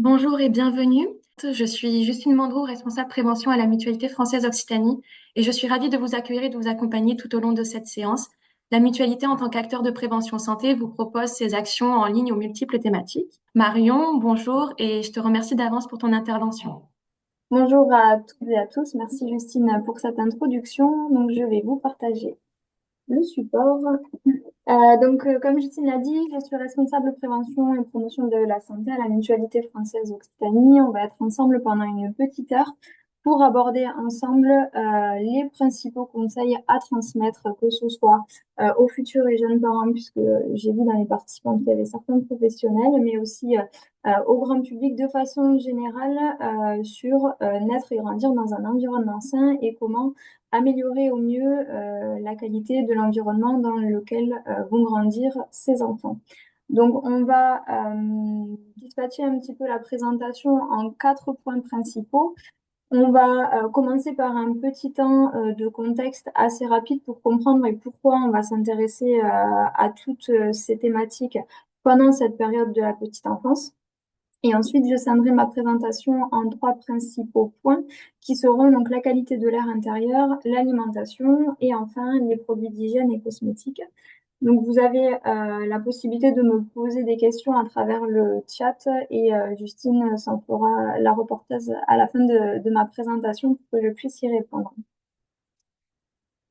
Bonjour et bienvenue. Je suis Justine Mandreau, responsable prévention à la Mutualité française Occitanie, et je suis ravie de vous accueillir et de vous accompagner tout au long de cette séance. La Mutualité, en tant qu'acteur de prévention santé, vous propose ses actions en ligne aux multiples thématiques. Marion, bonjour et je te remercie d'avance pour ton intervention. Bonjour à toutes et à tous. Merci Justine pour cette introduction. Donc, je vais vous partager le support. Comme Justine l'a dit, je suis responsable prévention et promotion de la santé à la Mutualité française Occitanie. On va être ensemble pendant une petite heure pour aborder ensemble les principaux conseils à transmettre, que ce soit aux futurs et jeunes parents, puisque j'ai vu dans les participants qu'il y avait certains professionnels, mais aussi au grand public de façon générale sur naître et grandir dans un environnement sain et comment améliorer au mieux la qualité de l'environnement dans lequel vont grandir ces enfants. Donc, on va dispatcher un petit peu la présentation en quatre points principaux. On va commencer par un petit temps de contexte assez rapide pour comprendre et pourquoi on va s'intéresser à toutes ces thématiques pendant cette période de la petite enfance. Et ensuite, je scindrai ma présentation en trois principaux points qui seront donc la qualité de l'air intérieur, l'alimentation et enfin les produits d'hygiène et cosmétiques. Donc, vous avez la possibilité de me poser des questions à travers le chat et Justine s'en fera la reportage à la fin de ma présentation pour que je puisse y répondre.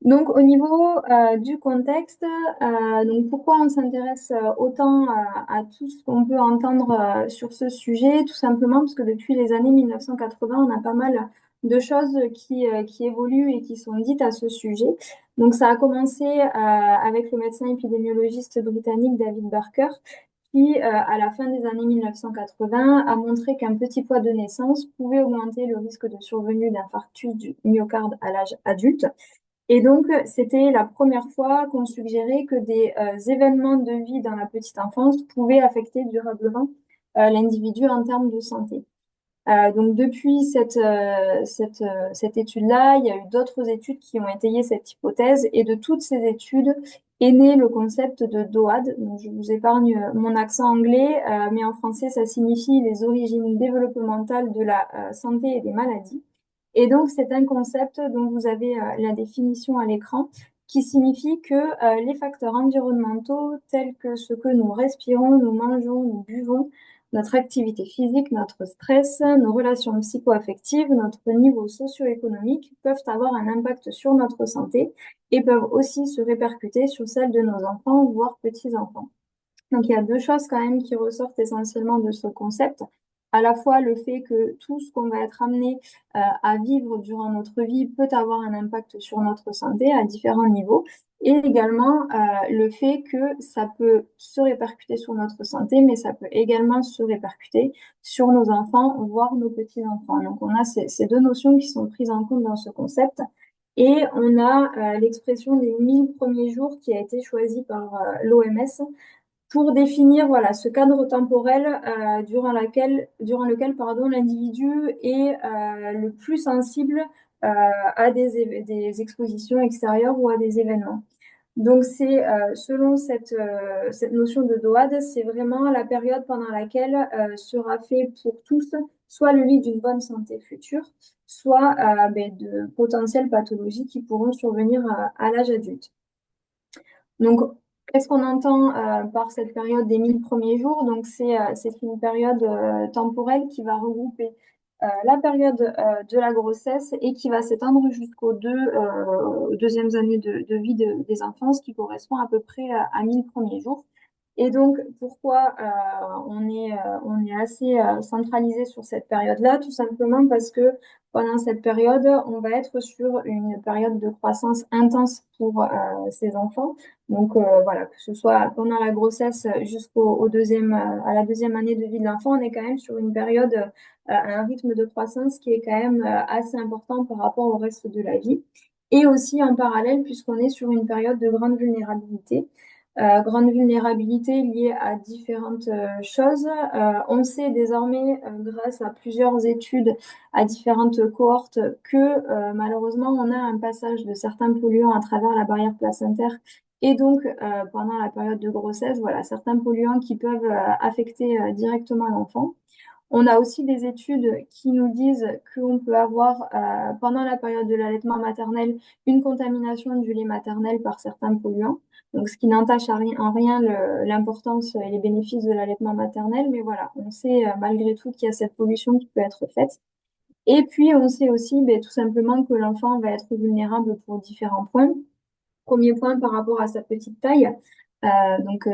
Donc, au niveau du contexte, donc pourquoi on s'intéresse autant à tout ce qu'on peut entendre sur ce sujet? Tout simplement parce que depuis les années 1980, on a pas mal de choses qui évoluent et qui sont dites à ce sujet. Donc, ça a commencé avec le médecin épidémiologiste britannique David Barker, qui, à la fin des années 1980, a montré qu'un petit poids de naissance pouvait augmenter le risque de survenue d'infarctus du myocarde à l'âge adulte. Et donc, c'était la première fois qu'on suggérait que des événements de vie dans la petite enfance pouvaient affecter durablement l'individu en termes de santé. Donc, depuis cette étude-là, il y a eu d'autres études qui ont étayé cette hypothèse. Et de toutes ces études est né le concept de DOAD. Donc, je vous épargne mon accent anglais, mais en français, ça signifie les origines développementales de la santé et des maladies. Et donc, c'est un concept dont vous avez la définition à l'écran, qui signifie que les facteurs environnementaux, tels que ce que nous respirons, nous mangeons, nous buvons, notre activité physique, notre stress, nos relations psycho-affectives, notre niveau socio-économique, peuvent avoir un impact sur notre santé et peuvent aussi se répercuter sur celle de nos enfants, voire petits-enfants. Donc, il y a deux choses quand même qui ressortent essentiellement de ce concept. À la fois le fait que tout ce qu'on va être amené à vivre durant notre vie peut avoir un impact sur notre santé à différents niveaux, et également le fait que ça peut se répercuter sur notre santé, mais ça peut également se répercuter sur nos enfants, voire nos petits-enfants. Donc, on a ces deux notions qui sont prises en compte dans ce concept. Et on a l'expression des 1000 premiers jours qui a été choisie par l'OMS pour définir voilà, ce cadre temporel durant lequel l'individu est le plus sensible à des expositions extérieures ou à des événements. Donc, c'est selon cette notion de DOAD, c'est vraiment la période pendant laquelle sera fait pour tous soit le lit d'une bonne santé future, soit de potentielles pathologies qui pourront survenir à l'âge adulte. Donc, qu'est-ce qu'on entend par cette période des 1000 premiers jours? Donc, c'est une période temporelle qui va regrouper la période de la grossesse et qui va s'étendre jusqu'aux deuxièmes années de vie des enfants, ce qui correspond à peu près à 1000 premiers jours. Et donc, pourquoi on est assez centralisé sur cette période-là? Tout simplement parce que pendant cette période, on va être sur une période de croissance intense pour ces enfants. Donc, voilà, que ce soit pendant la grossesse à la deuxième année de vie de l'enfant, on est quand même sur une période, un rythme de croissance qui est quand même assez important par rapport au reste de la vie. Et aussi en parallèle, puisqu'on est sur une période de grande vulnérabilité. Grande vulnérabilité liée à différentes choses. On sait désormais, grâce à plusieurs études, à différentes cohortes, que malheureusement, on a un passage de certains polluants à travers la barrière placentaire. Et donc, pendant la période de grossesse, voilà, certains polluants qui peuvent affecter directement l'enfant. On a aussi des études qui nous disent qu'on peut avoir, pendant la période de l'allaitement maternel, une contamination du lait maternel par certains polluants. Donc, ce qui n'entache en rien l'importance et les bénéfices de l'allaitement maternel. Mais voilà, on sait malgré tout qu'il y a cette pollution qui peut être faite. Et puis, on sait aussi tout simplement que l'enfant va être vulnérable pour différents points. Premier point par rapport à sa petite taille.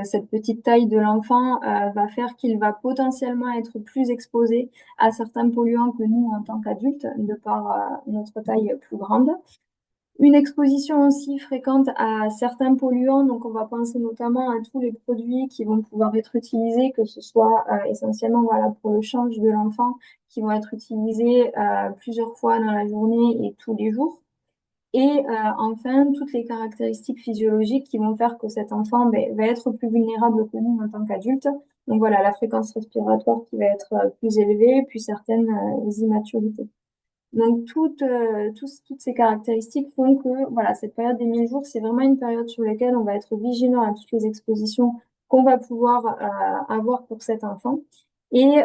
Cette petite taille de l'enfant va faire qu'il va potentiellement être plus exposé à certains polluants que nous en tant qu'adultes, de par notre taille plus grande. Une exposition aussi fréquente à certains polluants, donc on va penser notamment à tous les produits qui vont pouvoir être utilisés, que ce soit essentiellement voilà, pour le change de l'enfant, qui vont être utilisés plusieurs fois dans la journée et tous les jours. Et enfin, toutes les caractéristiques physiologiques qui vont faire que cet enfant va être plus vulnérable que nous en tant qu'adulte. Donc voilà, la fréquence respiratoire qui va être plus élevée, puis certaines immaturités. Donc toutes ces caractéristiques font que voilà, cette période des 1000 jours, c'est vraiment une période sur laquelle on va être vigilant à toutes les expositions qu'on va pouvoir avoir pour cet enfant. Et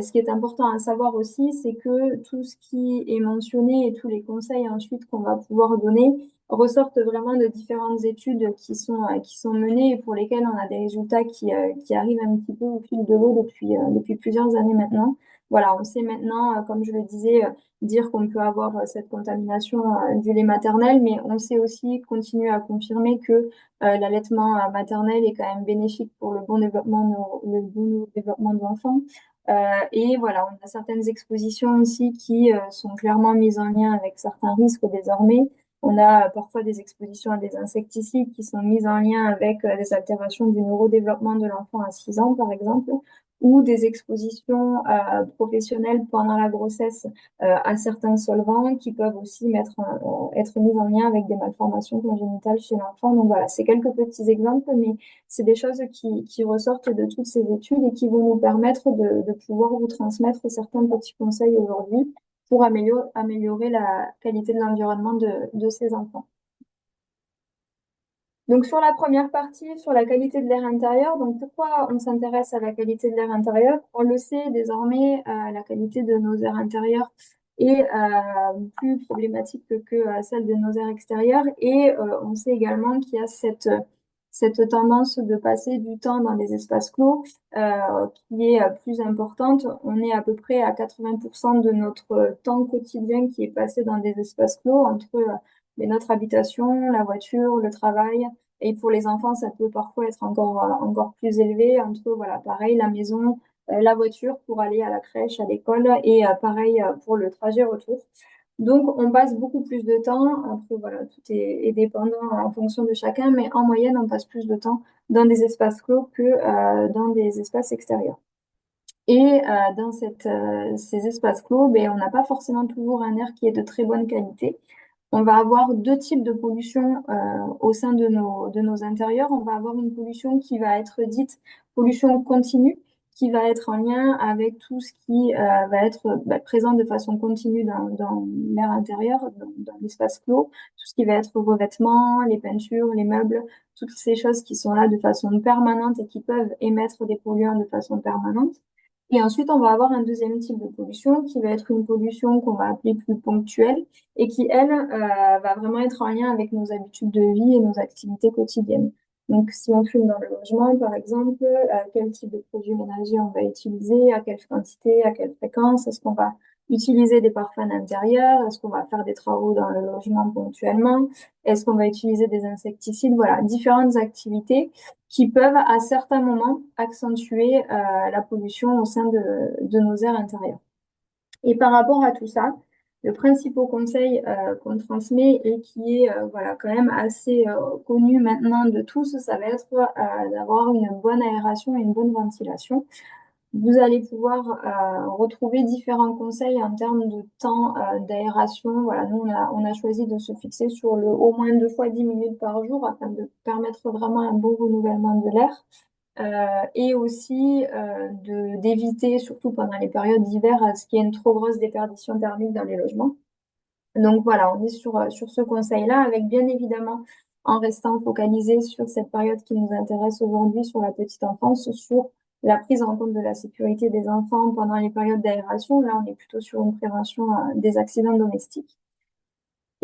ce qui est important à savoir aussi, c'est que tout ce qui est mentionné et tous les conseils ensuite qu'on va pouvoir donner ressortent vraiment de différentes études qui sont menées et pour lesquelles on a des résultats qui arrivent un petit peu au fil de l'eau depuis plusieurs années maintenant. Voilà, on sait maintenant, comme je le disais, dire qu'on peut avoir cette contamination du lait maternel, mais on sait aussi continuer à confirmer que l'allaitement maternel est quand même bénéfique pour le bon développement de l'enfant. Et voilà, on a certaines expositions aussi qui sont clairement mises en lien avec certains risques désormais. On a parfois des expositions à des insecticides qui sont mises en lien avec des altérations du neurodéveloppement de l'enfant à 6 ans, par exemple, ou des expositions professionnelles pendant la grossesse à certains solvants qui peuvent aussi être mis en lien avec des malformations congénitales chez l'enfant. Donc voilà, c'est quelques petits exemples, mais c'est des choses qui ressortent de toutes ces études et qui vont nous permettre de pouvoir vous transmettre certains petits conseils aujourd'hui pour améliorer la qualité de l'environnement de ces enfants. Donc sur la première partie, sur la qualité de l'air intérieur, donc pourquoi on s'intéresse à la qualité de l'air intérieur? On le sait désormais, la qualité de nos airs intérieurs est plus problématique que celle de nos airs extérieurs et on sait également qu'il y a cette tendance de passer du temps dans des espaces clos qui est plus importante. On est à peu près à 80% de notre temps quotidien qui est passé dans des espaces clos entre notre habitation, la voiture, le travail. Et pour les enfants, ça peut parfois être encore plus élevé entre, voilà, pareil, la maison, la voiture pour aller à la crèche, à l'école et pareil pour le trajet retour. Donc, on passe beaucoup plus de temps. Après, voilà, tout est dépendant en fonction de chacun, mais en moyenne, on passe plus de temps dans des espaces clos que dans des espaces extérieurs. Et ces espaces clos, on n'a pas forcément toujours un air qui est de très bonne qualité. On va avoir deux types de pollution au sein de nos intérieurs. On va avoir une pollution qui va être dite pollution continue, qui va être en lien avec tout ce qui va être présent de façon continue dans l'air intérieur, dans l'espace clos, tout ce qui va être revêtement, les peintures, les meubles, toutes ces choses qui sont là de façon permanente et qui peuvent émettre des polluants de façon permanente. Et ensuite, on va avoir un deuxième type de pollution qui va être une pollution qu'on va appeler plus ponctuelle et qui, elle, va vraiment être en lien avec nos habitudes de vie et nos activités quotidiennes. Donc, si on fume dans le logement, par exemple, quel type de produits ménagers on va utiliser, à quelle quantité, à quelle fréquence, est-ce qu'on va utiliser des parfums d'intérieur, est-ce qu'on va faire des travaux dans le logement ponctuellement, est-ce qu'on va utiliser des insecticides, voilà, différentes activités qui peuvent à certains moments accentuer la pollution au sein de nos airs intérieurs. Et par rapport à tout ça, le principal conseil qu'on transmet et qui est voilà, quand même assez connu maintenant de tous, ça va être d'avoir une bonne aération et une bonne ventilation. Vous allez pouvoir retrouver différents conseils en termes de temps d'aération. Voilà, nous, on a choisi de se fixer sur le au moins 2 fois 10 minutes par jour afin de permettre vraiment un bon renouvellement de l'air. Et aussi d'éviter, surtout pendant les périodes d'hiver, à ce qu'il y ait une trop grosse déperdition thermique dans les logements. Donc voilà, on est sur ce conseil-là, avec bien évidemment, en restant focalisé sur cette période qui nous intéresse aujourd'hui, sur la petite enfance, sur la prise en compte de la sécurité des enfants pendant les périodes d'aération. Là, on est plutôt sur une prévention des accidents domestiques.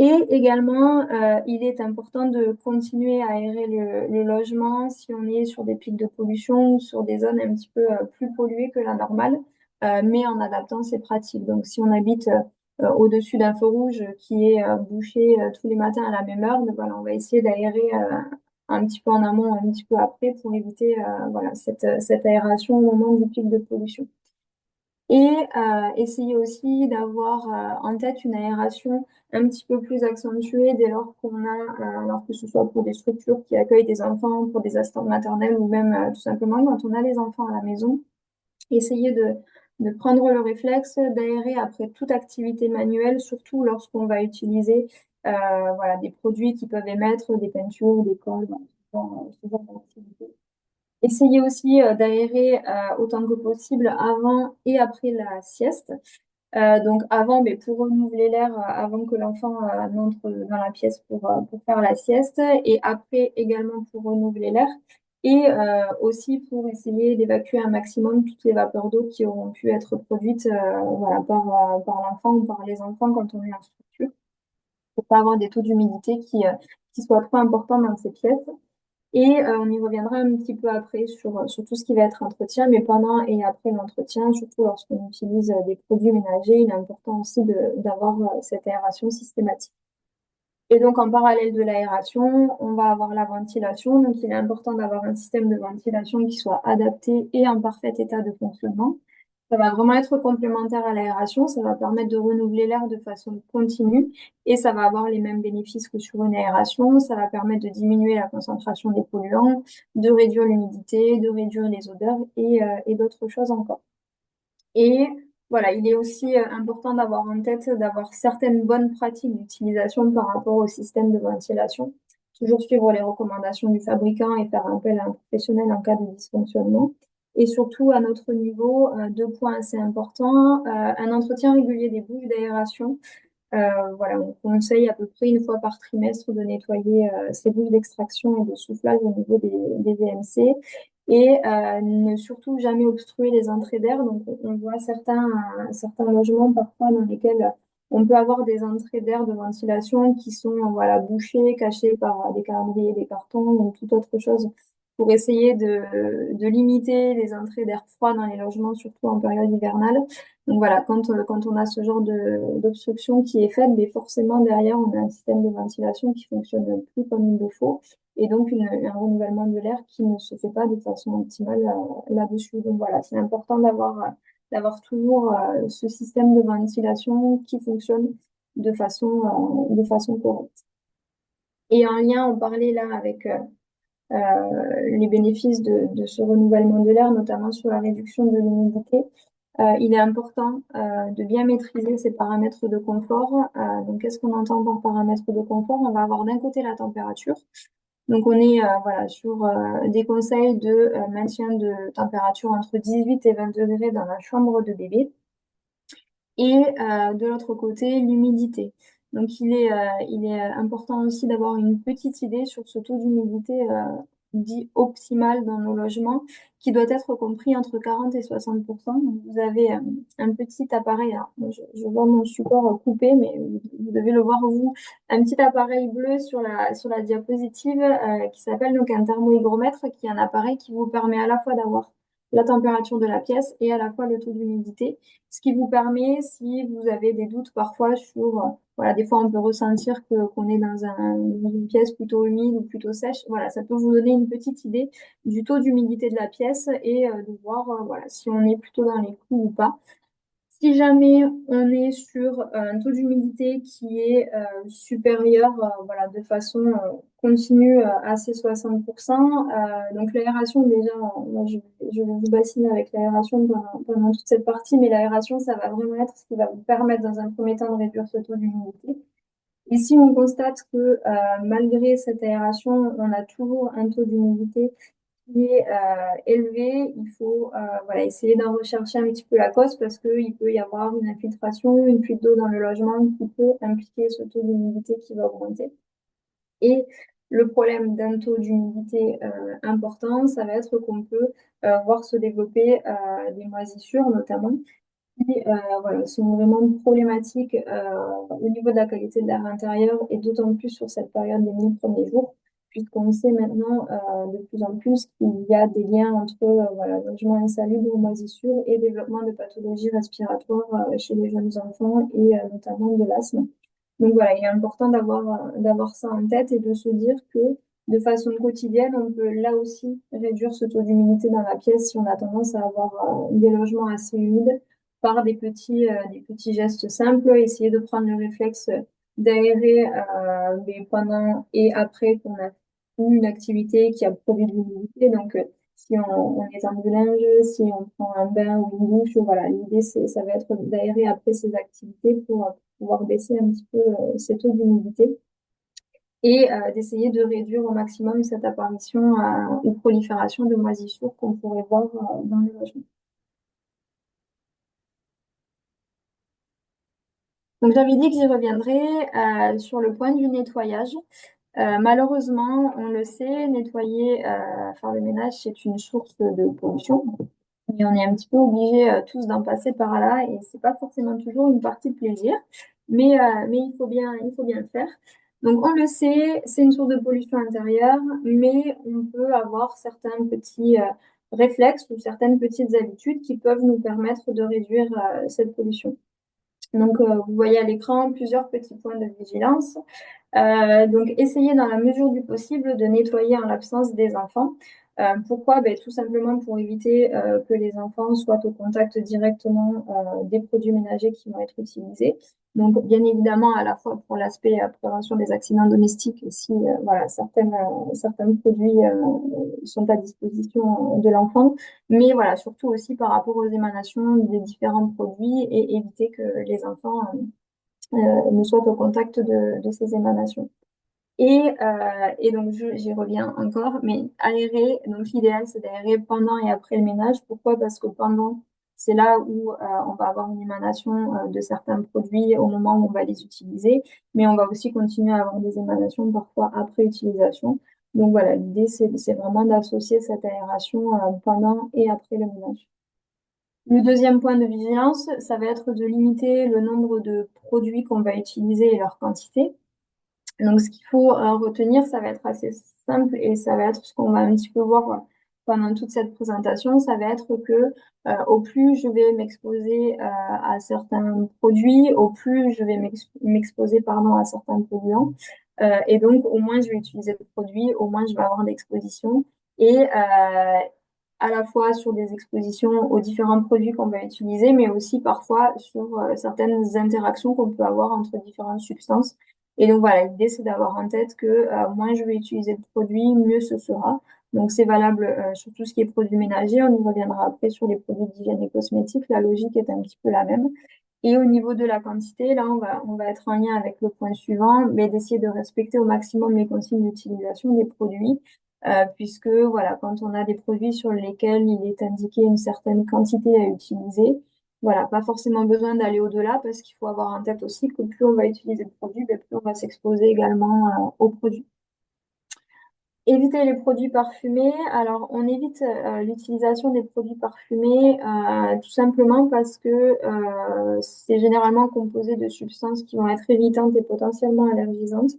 Et également, il est important de continuer à aérer le logement si on est sur des pics de pollution ou sur des zones un petit peu plus polluées que la normale, mais en adaptant ces pratiques. Donc, si on habite au-dessus d'un feu rouge qui est bouché tous les matins à la même heure, ben voilà, on va essayer d'aérer un petit peu en amont, un petit peu après pour éviter voilà, cette aération au moment du pic de pollution. Et essayer aussi d'avoir en tête une aération un petit peu plus accentuée dès lors qu'on a, alors que ce soit pour des structures qui accueillent des enfants, pour des assistantes maternelles ou même tout simplement quand on a les enfants à la maison, essayer de prendre le réflexe d'aérer après toute activité manuelle, surtout lorsqu'on va utiliser voilà, des produits qui peuvent émettre des peintures, des colles, ce genre d'activité. Essayez aussi d'aérer autant que possible avant et après la sieste. Donc avant, mais pour renouveler l'air avant que l'enfant n'entre dans la pièce pour faire la sieste et après également pour renouveler l'air et aussi pour essayer d'évacuer un maximum toutes les vapeurs d'eau qui auront pu être produites voilà, par l'enfant ou par les enfants quand on est en structure pour pas avoir des taux d'humidité qui soient trop importants dans ces pièces. Et on y reviendra un petit peu après sur tout ce qui va être entretien, mais pendant et après l'entretien, surtout lorsqu'on utilise des produits ménagers, il est important aussi d'avoir cette aération systématique. Et donc en parallèle de l'aération, on va avoir la ventilation. Donc il est important d'avoir un système de ventilation qui soit adapté et en parfait état de fonctionnement. Ça va vraiment être complémentaire à l'aération, ça va permettre de renouveler l'air de façon continue et ça va avoir les mêmes bénéfices que sur une aération. Ça va permettre de diminuer la concentration des polluants, de réduire l'humidité, de réduire les odeurs et d'autres choses encore. Et voilà, il est aussi important d'avoir en tête d'avoir certaines bonnes pratiques d'utilisation par rapport au système de ventilation. Toujours suivre les recommandations du fabricant et faire appel à un professionnel en cas de dysfonctionnement. Et surtout, à notre niveau, deux points assez importants. Un entretien régulier des bouches d'aération. Voilà, on conseille à peu près une fois par trimestre de nettoyer ces bouches d'extraction et de soufflage au niveau des VMC et ne surtout jamais obstruer les entrées d'air. Donc, on voit certains logements parfois dans lesquels on peut avoir des entrées d'air de ventilation qui sont voilà, bouchées, cachées par des calendriers, des cartons ou toute autre chose pour essayer de limiter les entrées d'air froid dans les logements, surtout en période hivernale. Donc voilà, quand on a ce genre d'obstruction qui est faite, mais forcément derrière, on a un système de ventilation qui fonctionne plus comme il le faut, et donc un renouvellement de l'air qui ne se fait pas de façon optimale là-dessus. Donc voilà, c'est important d'avoir toujours ce système de ventilation qui fonctionne de façon correcte. Et en lien, on parlait là avec les bénéfices de ce renouvellement de l'air, notamment sur la réduction de l'humidité. Il est important de bien maîtriser ces paramètres de confort. Donc, qu'est-ce qu'on entend par paramètres de confort? On va avoir d'un côté la température. Donc, on est voilà, sur des conseils de maintien de température entre 18 et 20 degrés dans la chambre de bébé. Et de l'autre côté, l'humidité. Donc, il est important aussi d'avoir une petite idée sur ce taux d'humidité dit optimal dans nos logements, qui doit être compris entre 40 et 60%. Donc, vous avez un petit appareil, alors, moi, je vois mon support coupé, mais vous devez le voir vous, un petit appareil bleu sur la diapositive qui s'appelle donc un thermohygromètre, qui est un appareil qui vous permet à la fois d'avoir la température de la pièce et à la fois le taux d'humidité, ce qui vous permet, si vous avez des doutes parfois sur, voilà, des fois on peut ressentir qu'on est dans une pièce plutôt humide ou plutôt sèche, voilà, ça peut vous donner une petite idée du taux d'humidité de la pièce et de voir, voilà, si on est plutôt dans les clous ou pas. Si jamais on est sur un taux d'humidité qui est supérieur voilà, de façon continue à ces 60%, donc l'aération, déjà, moi, je vais vous bassiner avec l'aération pendant toute cette partie, mais l'aération, ça va vraiment être ce qui va vous permettre dans un premier temps de réduire ce taux d'humidité. Et si on constate que malgré cette aération, on a toujours un taux d'humidité qui est élevé, il faut voilà, essayer d'en rechercher un petit peu la cause parce qu'il peut y avoir une infiltration, une fuite d'eau dans le logement qui peut impliquer ce taux d'humidité qui va augmenter. Et Le problème d'un taux d'humidité important, ça va être qu'on peut voir se développer des moisissures notamment qui voilà, sont vraiment problématiques au niveau de la qualité de l'air intérieur et d'autant plus sur cette période des 1000 premiers jours, puisqu'on sait maintenant de plus en plus qu'il y a des liens entre voilà, logement insalubre, moisissure et développement de pathologies respiratoires chez les jeunes enfants et notamment de l'asthme. Donc voilà, il est important d'avoir ça en tête et de se dire que de façon quotidienne, on peut là aussi réduire ce taux d'humidité dans la pièce si on a tendance à avoir des logements assez humides par des petits gestes simples, essayer de prendre le réflexe d'aérer mais pendant et après qu'on a eu une activité qui a produit de l'humidité. Donc, si on étend du linge, si on prend un bain ou une douche, voilà, l'idée, ça va être d'aérer après ces activités pour pouvoir baisser un petit peu ces taux d'humidité et d'essayer de réduire au maximum cette apparition ou prolifération de moisissures qu'on pourrait voir dans les logements. Donc j'avais dit que j'y reviendrai sur le point du nettoyage. Malheureusement, on le sait, nettoyer, faire le ménage, c'est une source de pollution. Et on est un petit peu obligés tous d'en passer par là et c'est pas forcément toujours une partie de plaisir, mais il faut bien le faire. Donc on le sait, c'est une source de pollution intérieure, mais on peut avoir certains petits réflexes ou certaines petites habitudes qui peuvent nous permettre de réduire cette pollution. Donc, vous voyez à l'écran plusieurs petits points de vigilance. Donc, essayez dans la mesure du possible de nettoyer en l'absence des enfants. Pourquoi? Ben, tout simplement pour éviter que les enfants soient au contact directement des produits ménagers qui vont être utilisés. Donc, bien évidemment, à la fois pour l'aspect prévention des accidents domestiques, si voilà, certains produits sont à disposition de l'enfant, mais voilà, surtout aussi par rapport aux émanations des différents produits et éviter que les enfants ne soient au contact de ces émanations. Et donc, j'y reviens encore, mais aérer, donc l'idéal, c'est d'aérer pendant et après le ménage. Pourquoi? Parce que pendant, c'est là où on va avoir une émanation de certains produits au moment où on va les utiliser, mais on va aussi continuer à avoir des émanations parfois après utilisation. Donc voilà, l'idée, c'est vraiment d'associer cette aération pendant et après le ménage. Le deuxième point de vigilance, ça va être de limiter le nombre de produits qu'on va utiliser et leur quantité. Donc, ce qu'il faut retenir, ça va être assez simple et ça va être ce qu'on va un petit peu voir pendant toute cette présentation. Ça va être que au plus je vais m'exposer à certains produits, au plus je vais m'exposer pardon à certains polluants. Et donc, au moins je vais utiliser le produit, au moins je vais avoir d'exposition. Et à la fois sur des expositions aux différents produits qu'on va utiliser, mais aussi parfois sur certaines interactions qu'on peut avoir entre différentes substances. Et donc voilà, l'idée c'est d'avoir en tête que moins je vais utiliser de produits, mieux ce sera. Donc c'est valable sur tout ce qui est produits ménagers. On y reviendra après sur les produits d'hygiène et cosmétiques. La logique est un petit peu la même. Et au niveau de la quantité, là on va être en lien avec le point suivant, mais d'essayer de respecter au maximum les consignes d'utilisation des produits. Puisque voilà, quand on a des produits sur lesquels il est indiqué une certaine quantité à utiliser, voilà, pas forcément besoin d'aller au-delà parce qu'il faut avoir en tête aussi que plus on va utiliser de produits, ben, plus on va s'exposer également aux produits. Éviter les produits parfumés. Alors, on évite l'utilisation des produits parfumés tout simplement parce que c'est généralement composé de substances qui vont être irritantes et potentiellement allergisantes.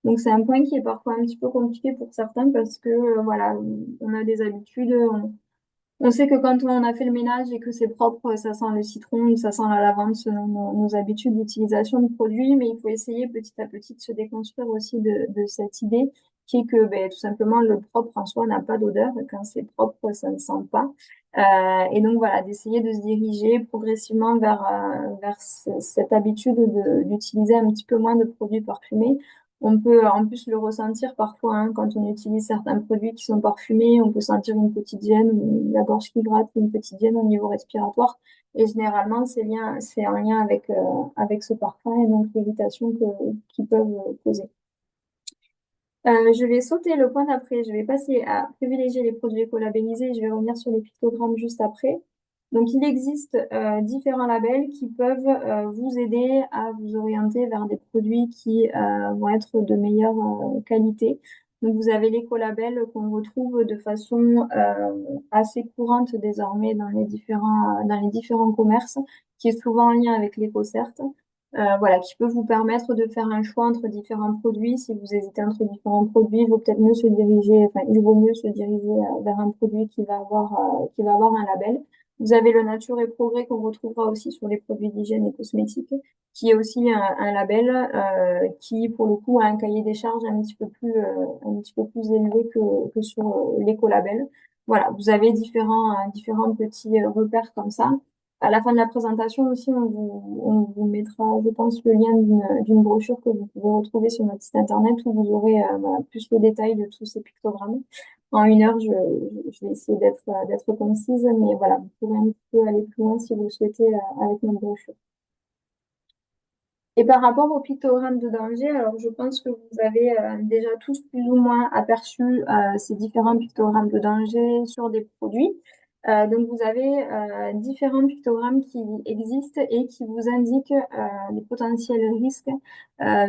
Donc, c'est un point qui est parfois un petit peu compliqué pour certains parce que voilà, on a des habitudes, on sait que quand on a fait le ménage et que c'est propre, ça sent le citron ou ça sent la lavande selon nos habitudes d'utilisation de produits, mais il faut essayer petit à petit de se déconstruire aussi de cette idée qui est que ben, tout simplement le propre en soi n'a pas d'odeur. Quand c'est propre, ça ne sent pas. Et donc voilà, d'essayer de se diriger progressivement vers cette habitude d'utiliser un petit peu moins de produits parfumés. On peut en plus le ressentir parfois hein, quand on utilise certains produits qui sont parfumés, on peut sentir une petite gêne, ou la gorge qui gratte, une petite gêne au niveau respiratoire. Et généralement, c'est en lien avec ce parfum et donc l'irritation qu'ils peuvent causer. Je vais sauter le point d'après. Je vais passer à privilégier les produits écolabellisés. Je vais revenir sur les pictogrammes juste après. Donc, il existe différents labels qui peuvent vous aider à vous orienter vers des produits qui vont être de meilleure qualité. Donc, vous avez l'écolabel qu'on retrouve de façon assez courante désormais dans les différents commerces, qui est souvent en lien avec l'écocert. Voilà, qui peut vous permettre de faire un choix entre différents produits. Si vous hésitez entre différents produits, il vaut peut-être mieux se diriger, enfin, il vaut mieux se diriger vers un produit qui va avoir un label. Vous avez le Nature et Progrès qu'on retrouvera aussi sur les produits d'hygiène et cosmétiques, qui est aussi un label qui, pour le coup, a un cahier des charges un petit peu plus élevé que sur l'écolabel. Voilà, vous avez différents petits repères comme ça. À la fin de la présentation aussi, on vous mettra, je pense, le lien d'une brochure que vous pouvez retrouver sur notre site internet où vous aurez voilà, plus le détail de tous ces pictogrammes. En 1 heure, je vais essayer d'être concise, mais voilà, vous pouvez un petit peu aller plus loin si vous le souhaitez avec notre brochure. Et par rapport aux pictogrammes de danger, alors je pense que vous avez déjà tous plus ou moins aperçu ces différents pictogrammes de danger sur des produits. Donc vous avez différents pictogrammes qui existent et qui vous indiquent les potentiels risques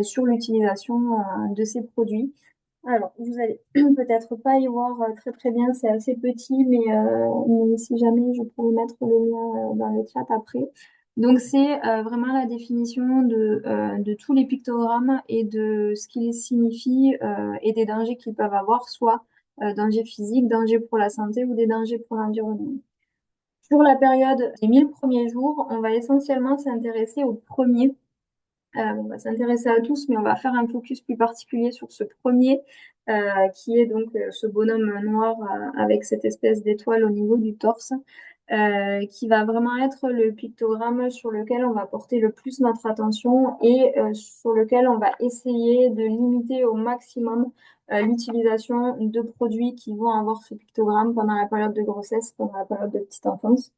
sur l'utilisation de ces produits. Alors, vous allez peut-être pas y voir très très bien, c'est assez petit, mais si jamais je pourrais mettre le lien dans le chat après. Donc, c'est vraiment la définition de tous les pictogrammes et de ce qu'ils signifient et des dangers qu'ils peuvent avoir, soit dangers physiques, dangers pour la santé ou des dangers pour l'environnement. Sur la période des 1000 premiers jours, on va essentiellement s'intéresser aux premiers. On va s'intéresser à tous, mais on va faire un focus plus particulier sur ce premier, qui est donc ce bonhomme noir avec cette espèce d'étoile au niveau du torse, qui va vraiment être le pictogramme sur lequel on va porter le plus notre attention et sur lequel on va essayer de limiter au maximum l'utilisation de produits qui vont avoir ce pictogramme pendant la période de grossesse, pendant la période de petite enfance.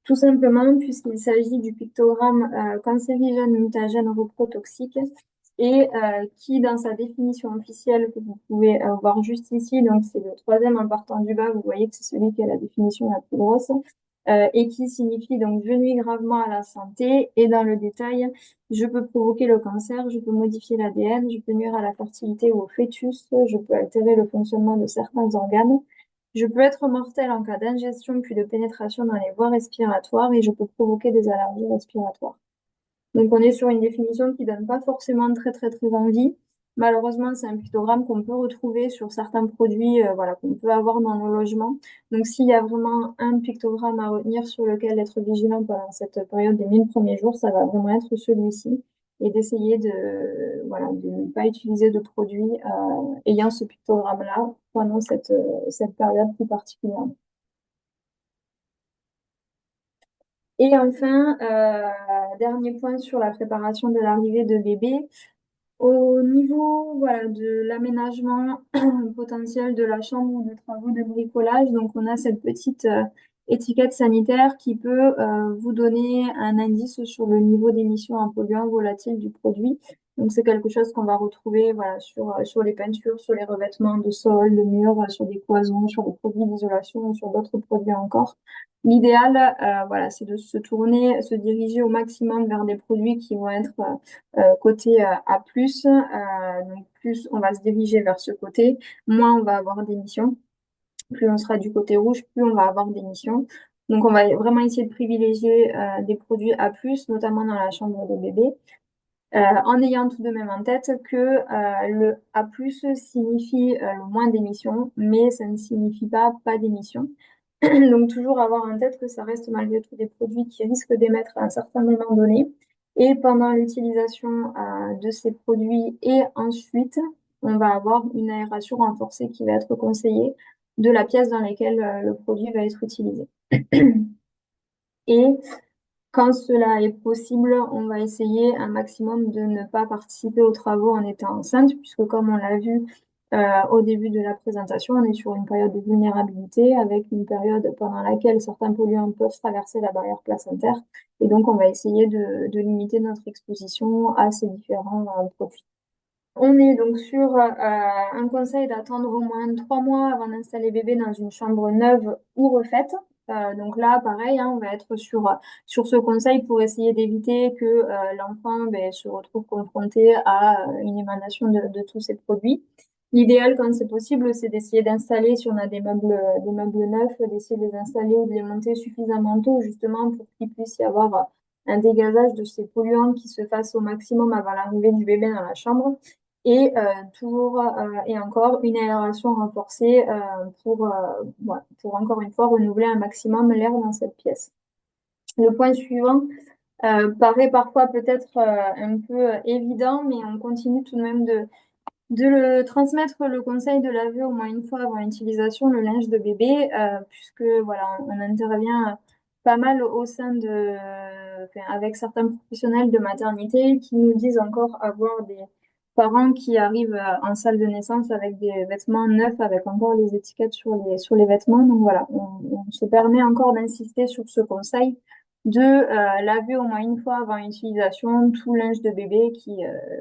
Tout simplement puisqu'il s'agit du pictogramme cancérigène, mutagène, reprotoxique et qui, dans sa définition officielle que vous pouvez voir juste ici, donc c'est le troisième en partant du bas, vous voyez que c'est celui qui a la définition la plus grosse, et qui signifie donc je nuis gravement à la santé. Et dans le détail, je peux provoquer le cancer, je peux modifier l'ADN, je peux nuire à la fertilité ou au fœtus, je peux altérer le fonctionnement de certains organes. Je peux être mortel en cas d'ingestion puis de pénétration dans les voies respiratoires et je peux provoquer des allergies respiratoires. Donc on est sur une définition qui donne pas forcément très très très envie. Malheureusement, c'est un pictogramme qu'on peut retrouver sur certains produits voilà, qu'on peut avoir dans nos logements. Donc s'il y a vraiment un pictogramme à retenir sur lequel être vigilant pendant cette période des 1000 premiers jours, ça va vraiment être celui-ci et d'essayer voilà, de ne pas utiliser de produits ayant ce pictogramme-là pendant cette période plus particulière. Et enfin, dernier point sur la préparation de l'arrivée de bébé. Au niveau voilà, de l'aménagement potentiel de la chambre ou de travaux de bricolage, donc on a cette petite étiquette sanitaire qui peut vous donner un indice sur le niveau d'émission en polluants volatiles du produit. Donc c'est quelque chose qu'on va retrouver voilà, sur les peintures, sur les revêtements de sol, de murs, sur des cloisons, sur des produits d'isolation, sur d'autres produits encore. L'idéal, voilà, c'est de se tourner, se diriger au maximum vers des produits qui vont être côté A+, donc plus on va se diriger vers ce côté, moins on va avoir d'émissions. Plus on sera du côté rouge, plus on va avoir d'émissions. Donc on va vraiment essayer de privilégier des produits A+, notamment dans la chambre de bébé, en ayant tout de même en tête que le A+, signifie le moins d'émissions, mais ça ne signifie pas d'émissions. Donc, toujours avoir en tête que ça reste malgré tout des produits qui risquent d'émettre à un certain moment donné. Et pendant l'utilisation de ces produits et ensuite, on va avoir une aération renforcée qui va être conseillée de la pièce dans laquelle le produit va être utilisé. Et quand cela est possible, on va essayer un maximum de ne pas participer aux travaux en étant enceinte, puisque comme on l'a vu au début de la présentation, on est sur une période de vulnérabilité avec une période pendant laquelle certains polluants peuvent traverser la barrière placentaire. Et donc, on va essayer de limiter notre exposition à ces différents produits. On est donc sur un conseil d'attendre au moins 3 mois avant d'installer bébé dans une chambre neuve ou refaite. Donc là, pareil, hein, on va être sur ce conseil pour essayer d'éviter que l'enfant se retrouve confronté à une émanation de tous ces produits. L'idéal, quand c'est possible, c'est d'essayer d'installer, si on a des meubles neufs, d'essayer de les installer ou de les monter suffisamment tôt, justement, pour qu'il puisse y avoir un dégazage de ces polluants qui se fasse au maximum avant l'arrivée du bébé dans la chambre. Et toujours et encore une aération renforcée pour encore une fois renouveler un maximum l'air dans cette pièce. Le point suivant paraît parfois peut-être un peu évident, mais on continue tout de même de le transmettre le conseil de laver au moins une fois avant utilisation le linge de bébé, puisque voilà, on intervient pas mal au sein avec certains professionnels de maternité qui nous disent encore avoir des parents qui arrivent en salle de naissance avec des vêtements neufs, avec encore les étiquettes sur les vêtements. Donc voilà, on se permet encore d'insister sur ce conseil de laver au moins une fois avant utilisation tout linge de bébé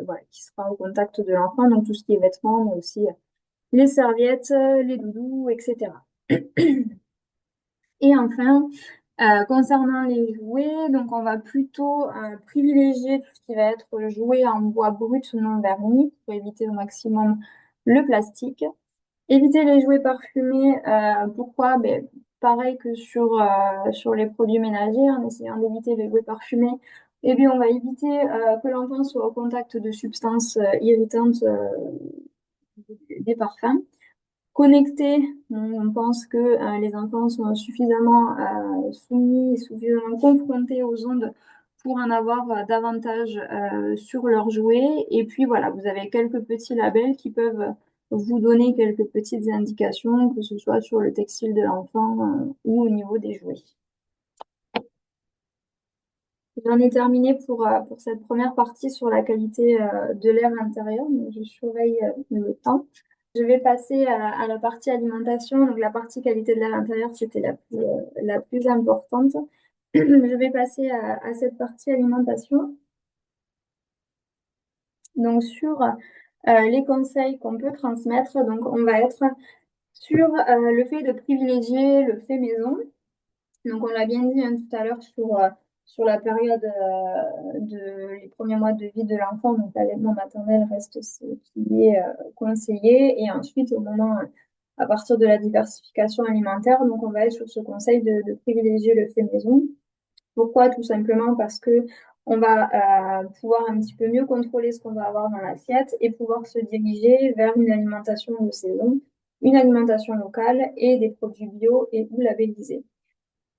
voilà, qui sera au contact de l'enfant, donc tout ce qui est vêtements, mais aussi les serviettes, les doudous, etc. Et enfin, concernant les jouets, donc on va plutôt privilégier tout ce qui va être jouet en bois brut non verni pour éviter au maximum le plastique. Éviter les jouets parfumés, pourquoi? Ben, pareil que sur les produits ménagers, en essayant d'éviter les jouets parfumés. Et puis on va éviter que l'enfant soit au contact de substances irritantes des parfums. Connectés, on pense que les enfants sont suffisamment soumis et suffisamment confrontés aux ondes pour en avoir davantage sur leurs jouets. Et puis voilà, vous avez quelques petits labels qui peuvent vous donner quelques petites indications, que ce soit sur le textile de l'enfant ou au niveau des jouets. J'en ai terminé pour cette première partie sur la qualité de l'air intérieur, mais je surveille le temps. Je vais passer à la partie alimentation. Donc, la partie qualité de l'air intérieur, c'était la plus importante. Je vais passer à cette partie alimentation. Donc, sur les conseils qu'on peut transmettre, donc on va être sur le fait de privilégier le fait maison. Donc, on l'a bien dit tout à l'heure sur la période les premiers mois de vie de l'enfant. Donc, l'allaitement maternel reste ce qui est conseillé. Et ensuite, au moment, à partir de la diversification alimentaire, donc on va être sur ce conseil de privilégier le fait maison. Pourquoi? Tout simplement parce que on va pouvoir un petit peu mieux contrôler ce qu'on va avoir dans l'assiette et pouvoir se diriger vers une alimentation de saison, une alimentation locale et des produits bio et ou labellisés.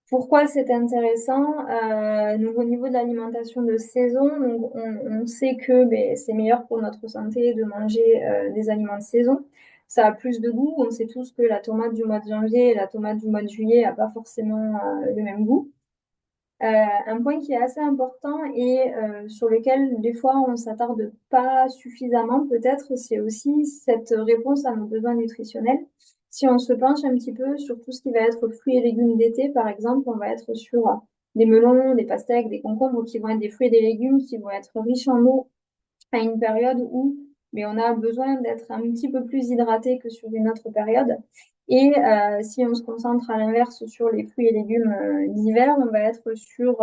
Pourquoi c'est intéressant? Donc au niveau de l'alimentation de saison, donc on sait que ben, c'est meilleur pour notre santé de manger des aliments de saison. Ça a plus de goût. On sait tous que la tomate du mois de janvier et la tomate du mois de juillet n'a pas forcément le même goût. Un point qui est assez important et sur lequel des fois on s'attarde pas suffisamment peut-être, c'est aussi cette réponse à nos besoins nutritionnels. Si on se penche un petit peu sur tout ce qui va être fruits et légumes d'été, par exemple, on va être sur des melons, des pastèques, des concombres qui vont être des fruits et des légumes qui vont être riches en eau à une période où mais on a besoin d'être un petit peu plus hydraté que sur une autre période. Et si on se concentre à l'inverse sur les fruits et légumes d'hiver, on va être sur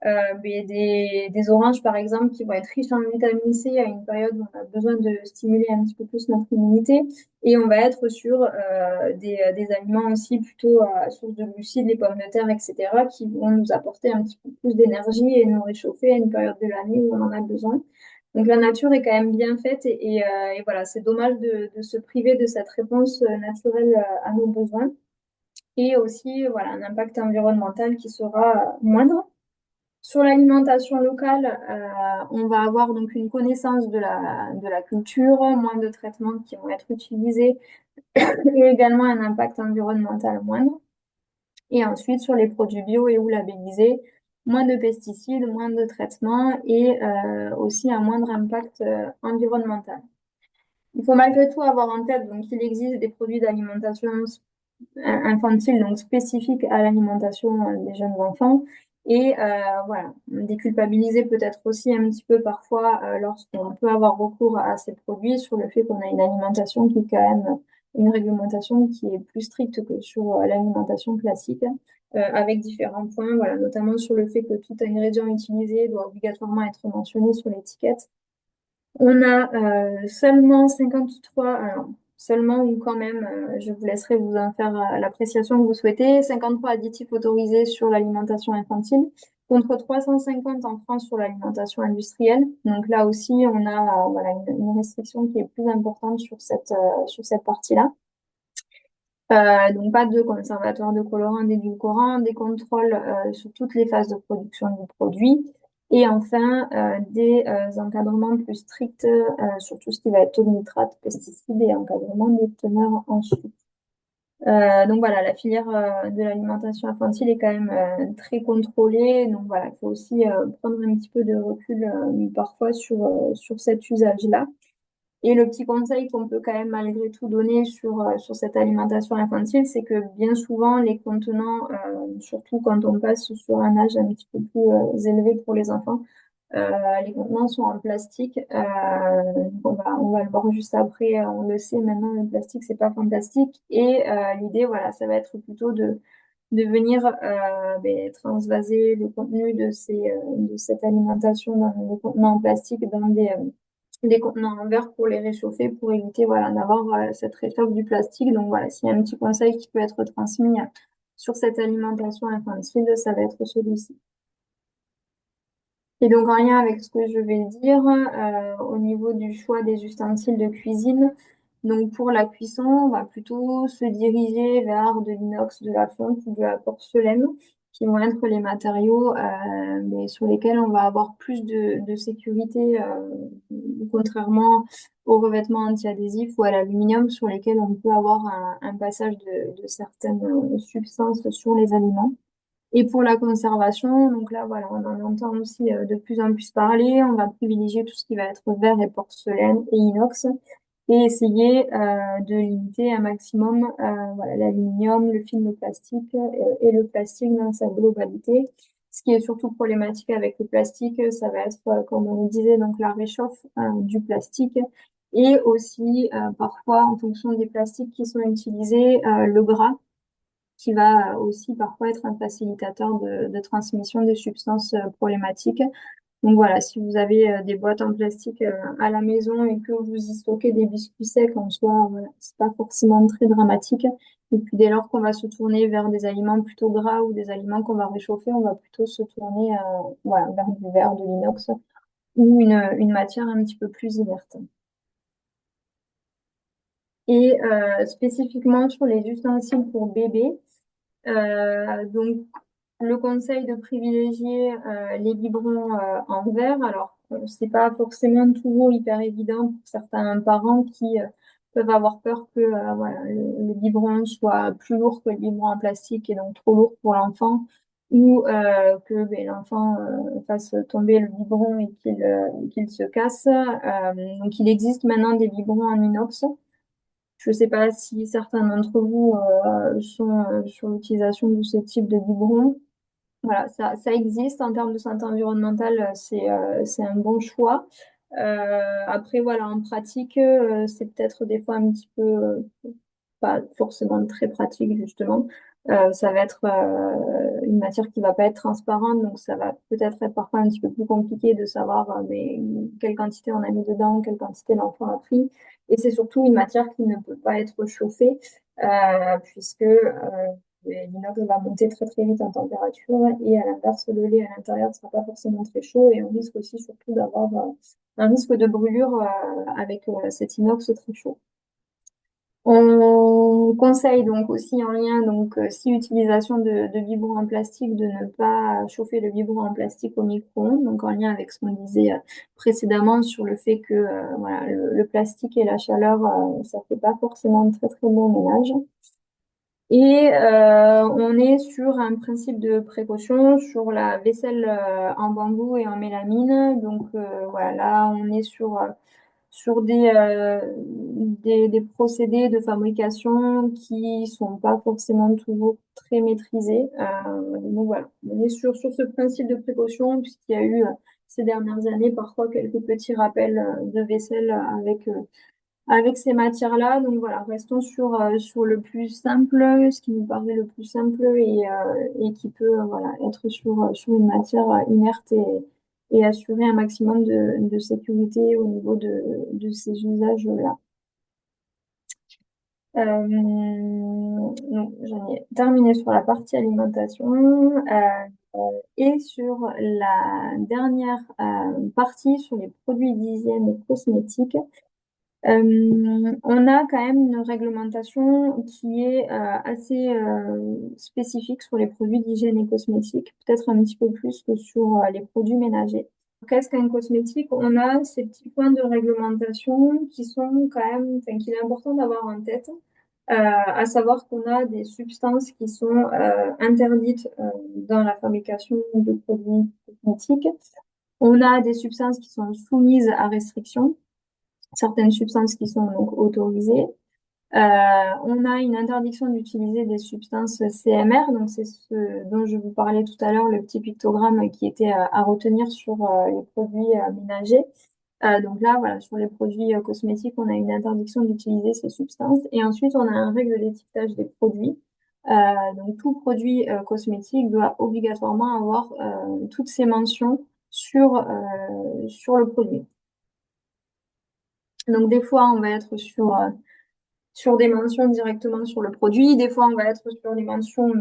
des oranges, par exemple, qui vont être riches en vitamine C à une période où on a besoin de stimuler un petit peu plus notre immunité. Et on va être sur des aliments aussi plutôt à source de glucides, les pommes de terre, etc., qui vont nous apporter un petit peu plus d'énergie et nous réchauffer à une période de l'année où on en a besoin. Donc la nature est quand même bien faite et voilà, c'est dommage de se priver de cette réponse naturelle à nos besoins et aussi voilà, un impact environnemental qui sera moindre. Sur l'alimentation locale, on va avoir donc une connaissance de la culture, moins de traitements qui vont être utilisés et également un impact environnemental moindre. Et ensuite, sur les produits bio et ou labellisés, moins de pesticides, moins de traitements et aussi un moindre impact environnemental. Il faut malgré tout avoir en tête donc, qu'il existe des produits d'alimentation infantile, donc spécifiques à l'alimentation des jeunes enfants. Et voilà, déculpabiliser peut-être aussi un petit peu parfois lorsqu'on peut avoir recours à ces produits sur le fait qu'on a une alimentation qui est quand même une réglementation qui est plus stricte que sur l'alimentation classique, avec différents points, voilà, notamment sur le fait que tout ingrédient utilisé doit obligatoirement être mentionné sur l'étiquette. On a seulement 53, alors seulement ou quand même, je vous laisserai vous en faire l'appréciation que vous souhaitez. 53 additifs autorisés sur l'alimentation infantile, contre 350 en France sur l'alimentation industrielle. Donc là aussi, on a voilà, une restriction qui est plus importante sur cette partie-là. Donc pas de conservateurs, de colorants, d'édulcorants, des contrôles sur toutes les phases de production du produit. Et enfin, des encadrements plus stricts sur tout ce qui va être taux de nitrate, pesticides et encadrement des teneurs en sucre. Donc voilà, la filière de l'alimentation infantile est quand même très contrôlée. Donc voilà, il faut aussi prendre un petit peu de recul parfois sur cet usage-là. Et le petit conseil qu'on peut quand même malgré tout donner sur cette alimentation infantile, c'est que bien souvent, les contenants, surtout quand on passe sur un âge un petit peu plus élevé pour les enfants, les contenants sont en plastique. On va le voir juste après, on le sait maintenant, le plastique, c'est pas fantastique. Et l'idée, voilà, ça va être plutôt de venir transvaser le contenu de cette alimentation dans des contenants en plastique, dans des contenants en verre pour les réchauffer, pour éviter voilà, d'avoir cette réchauffe du plastique. Donc voilà, s'il y a un petit conseil qui peut être transmis sur cette alimentation infantile, ça va être celui-ci. Et donc en lien avec ce que je vais dire, au niveau du choix des ustensiles de cuisine, donc pour la cuisson, on va plutôt se diriger vers de l'inox, de la fonte ou de la porcelaine, qui vont être les matériaux mais sur lesquels on va avoir plus de sécurité, contrairement aux revêtements anti-adhésifs ou à l'aluminium, sur lesquels on peut avoir un passage de certaines substances sur les aliments. Et pour la conservation, donc là, voilà, on en entend aussi de plus en plus parler. On va privilégier tout ce qui va être verre et porcelaine et inox et essayer de limiter un maximum voilà, l'aluminium, le film plastique et le plastique dans sa globalité. Ce qui est surtout problématique avec le plastique, ça va être, comme on le disait, donc la réchauffe du plastique et aussi parfois, en fonction des plastiques qui sont utilisés, le gras qui va aussi parfois être un facilitateur de transmission des substances problématiques. Donc voilà, si vous avez des boîtes en plastique à la maison et que vous y stockez des biscuits secs en soi, voilà, c'est pas forcément très dramatique. Et puis dès lors qu'on va se tourner vers des aliments plutôt gras ou des aliments qu'on va réchauffer, on va plutôt se tourner voilà, vers du verre, de l'inox ou une matière un petit peu plus inerte. Et spécifiquement sur les ustensiles pour bébés, donc, le conseil de privilégier les biberons en verre. Alors, c'est pas forcément toujours hyper évident pour certains parents qui peuvent avoir peur que voilà, le biberon soit plus lourd que le biberon en plastique et donc trop lourd pour l'enfant, ou que ben, l'enfant fasse tomber le biberon et qu'il se casse. Donc, il existe maintenant des biberons en inox. Je ne sais pas si certains d'entre vous sont sur l'utilisation de ce type de biberon. Voilà, ça existe en termes de santé environnementale, c'est un bon choix. Après, voilà, en pratique, c'est peut-être des fois un petit peu pas forcément très pratique, justement. Ça va être une matière qui va pas être transparente, donc ça va peut-être être parfois un petit peu plus compliqué de savoir mais, quelle quantité on a mis dedans, quelle quantité l'enfant a pris. Et c'est surtout une matière qui ne peut pas être chauffée, puisque l'inox va monter très très vite en température et à l'inverse, le lait à l'intérieur ne sera pas forcément très chaud et on risque aussi surtout d'avoir un risque de brûlure avec cet inox très chaud. On conseille donc aussi en lien, donc si utilisation de biberons en plastique, de ne pas chauffer le biberon en plastique au micro-ondes, donc en lien avec ce qu'on disait précédemment sur le fait que voilà, le plastique et la chaleur, ça fait pas forcément de très très bon ménage. Et on est sur un principe de précaution sur la vaisselle en bambou et en mélamine. Donc voilà, là on est sur des procédés de fabrication qui sont pas forcément toujours très maîtrisés. Donc voilà, on est sur ce principe de précaution puisqu'il y a eu ces dernières années parfois quelques petits rappels de vaisselle avec ces matières-là. Donc voilà, restons sur le plus simple, ce qui nous paraît le plus simple et qui peut voilà, être sur une matière inerte et assurer un maximum de sécurité au niveau de ces usages-là. Donc, j'en ai terminé sur la partie alimentation et sur la dernière partie sur les produits d'hygiène et cosmétiques. On a quand même une réglementation qui est assez spécifique sur les produits d'hygiène et cosmétiques, peut-être un petit peu plus que sur les produits ménagers. Qu'est-ce qu'un cosmétique? On a ces petits points de réglementation qui sont quand même, enfin, qu'il est important d'avoir en tête, à savoir qu'on a des substances qui sont interdites dans la fabrication de produits cosmétiques. On a des substances qui sont soumises à restriction, certaines substances qui sont donc autorisées. On a une interdiction d'utiliser des substances CMR, donc c'est ce dont je vous parlais tout à l'heure, le petit pictogramme qui était à retenir sur les produits ménagers. Donc là, voilà, sur les produits cosmétiques, on a une interdiction d'utiliser ces substances. Et ensuite, on a un règle d'étiquetage des produits. Donc tout produit cosmétique doit obligatoirement avoir toutes ces mentions sur le produit. Donc des fois, on va être sur des mentions directement sur le produit. Des fois, on va être sur des mentions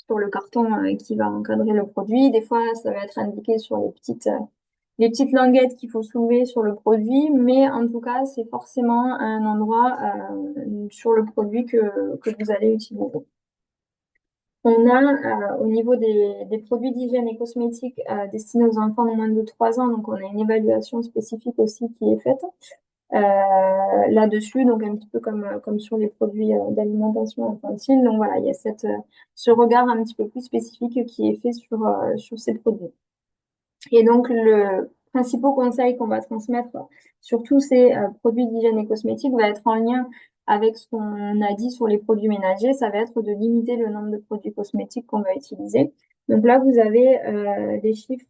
sur le carton qui va encadrer le produit. Des fois, ça va être indiqué sur les petites languettes qu'il faut soulever sur le produit. Mais en tout cas, c'est forcément un endroit sur le produit que vous allez utiliser. On a au niveau des produits d'hygiène et cosmétiques destinés aux enfants de moins de 3 ans, donc on a une évaluation spécifique aussi qui est faite là-dessus, donc un petit peu comme sur les produits d'alimentation infantile. Donc voilà, il y a ce regard un petit peu plus spécifique qui est fait sur ces produits. Et donc le principal conseil qu'on va transmettre sur tous ces produits d'hygiène et cosmétiques va être en lien avec ce qu'on a dit sur les produits ménagers, ça va être de limiter le nombre de produits cosmétiques qu'on va utiliser. Donc là, vous avez des chiffres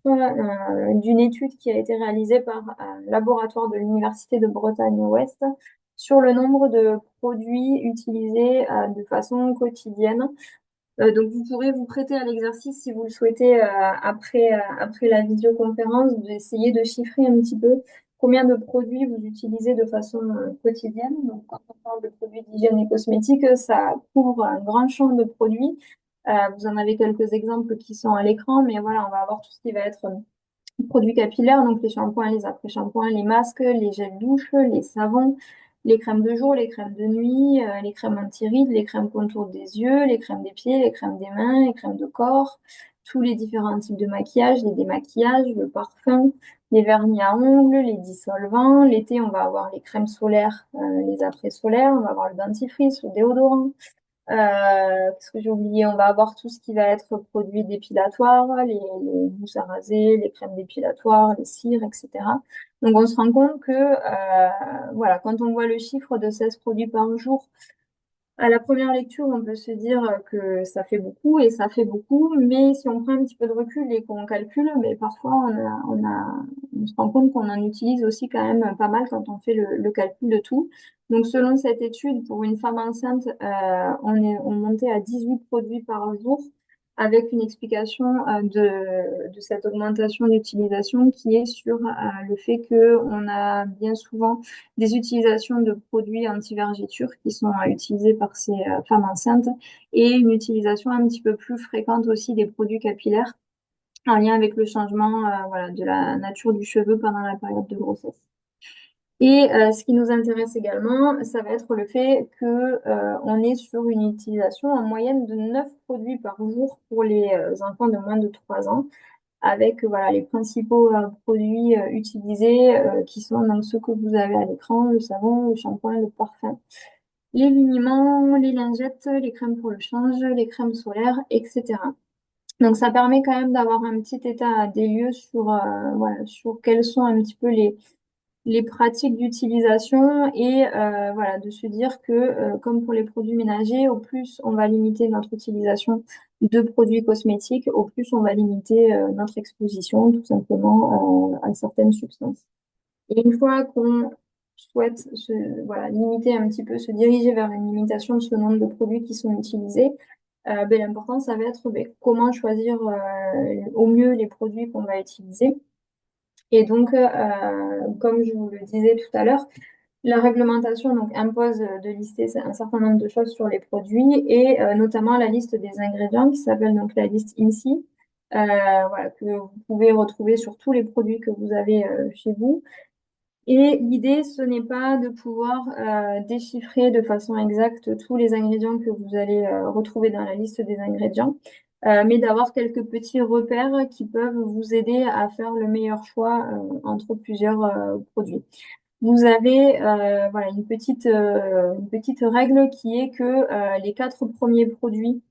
d'une étude qui a été réalisée par un laboratoire de l'Université de Bretagne-Ouest sur le nombre de produits utilisés de façon quotidienne. Donc, vous pourrez vous prêter à l'exercice si vous le souhaitez après la visioconférence, d'essayer de chiffrer un petit peu combien de produits vous utilisez de façon quotidienne. Donc, quand on parle de produits d'hygiène et cosmétiques, ça couvre un grand champ de produits. Vous en avez quelques exemples qui sont à l'écran, mais voilà, on va avoir tout ce qui va être produits capillaires, donc les shampoings, les après-shampoings, les masques, les gels douche, les savons, les crèmes de jour, les crèmes de nuit, les crèmes anti-rides, les crèmes contour des yeux, les crèmes des pieds, les crèmes des mains, les crèmes de corps, tous les différents types de maquillage, les démaquillages, le parfum, les vernis à ongles, les dissolvants. L'été, on va avoir les crèmes solaires, les après-solaires, on va avoir le dentifrice, le déodorant. Qu'est-ce que j'ai oublié? On va avoir tout ce qui va être produits dépilatoires, les mousses à raser, les crèmes dépilatoires, les cires, etc. Donc on se rend compte que voilà, quand on voit le chiffre de 16 produits par jour, à la première lecture, on peut se dire que ça fait beaucoup et ça fait beaucoup, mais si on prend un petit peu de recul et qu'on calcule, mais parfois on se rend compte qu'on en utilise aussi quand même pas mal quand on fait le calcul de tout. Donc selon cette étude, pour une femme enceinte, on montait à 18 produits par jour avec une explication de cette augmentation d'utilisation qui est sur le fait qu'on a bien souvent des utilisations de produits anti-vergéture qui sont utilisés par ces femmes enceintes et une utilisation un petit peu plus fréquente aussi des produits capillaires en lien avec le changement voilà, de la nature du cheveu pendant la période de grossesse. Et ce qui nous intéresse également, ça va être le fait que on est sur une utilisation en moyenne de 9 produits par jour pour les enfants de moins de 3 ans, avec voilà, les principaux produits utilisés qui sont donc ceux que vous avez à l'écran, le savon, le shampoing, le parfum, les liniments, les lingettes, les crèmes pour le change, les crèmes solaires, etc. Donc ça permet quand même d'avoir un petit état des lieux sur, voilà, sur quels sont un petit peu les pratiques d'utilisation et voilà, de se dire que, comme pour les produits ménagers, au plus on va limiter notre utilisation de produits cosmétiques, au plus on va limiter notre exposition tout simplement à certaines substances. Et une fois qu'on souhaite voilà, limiter un petit peu, se diriger vers une limitation de ce nombre de produits qui sont utilisés, ben, l'important, ça va être ben, comment choisir au mieux les produits qu'on va utiliser. Et donc, comme je vous le disais tout à l'heure, La réglementation donc, impose de lister un certain nombre de choses sur les produits et notamment la liste des ingrédients qui s'appelle donc la liste INSI, voilà, que vous pouvez retrouver sur tous les produits que vous avez chez vous. Et l'idée, ce n'est pas de pouvoir déchiffrer de façon exacte tous les ingrédients que vous allez retrouver dans la liste des ingrédients, mais d'avoir quelques petits repères qui peuvent vous aider à faire le meilleur choix entre plusieurs produits. Vous avez voilà, une petite règle qui est que les quatre premiers produits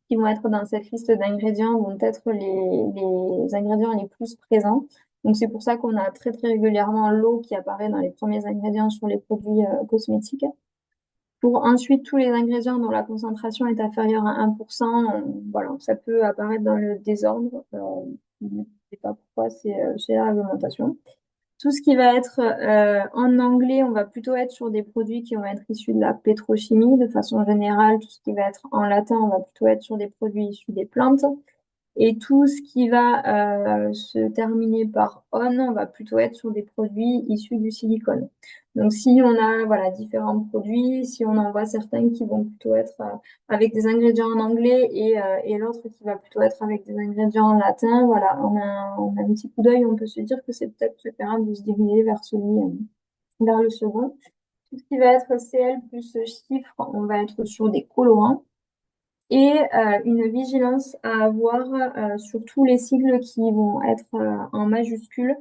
qui vont être dans cette liste d'ingrédients vont être les ingrédients les plus présents. Donc c'est pour ça qu'on a très très régulièrement l'eau qui apparaît dans les premiers ingrédients sur les produits cosmétiques. Pour ensuite tous les ingrédients dont la concentration est inférieure à 1%, voilà, ça peut apparaître dans le désordre. Je ne sais pas pourquoi, c'est la réglementation. Tout ce qui va être en anglais, on va plutôt être sur des produits qui vont être issus de la pétrochimie. De façon générale, tout ce qui va être en latin, on va plutôt être sur des produits issus des plantes. Et tout ce qui va se terminer par on va plutôt être sur des produits issus du silicone. Donc si on a voilà, différents produits, si on en voit certains qui vont plutôt être avec des ingrédients en anglais et l'autre qui va plutôt être avec des ingrédients en latin, voilà, on a un petit coup d'œil, on peut se dire que c'est peut-être préférable de se diriger vers vers le second. Tout ce qui va être CL plus chiffre, on va être sur des colorants et une vigilance à avoir sur tous les sigles qui vont être en majuscules,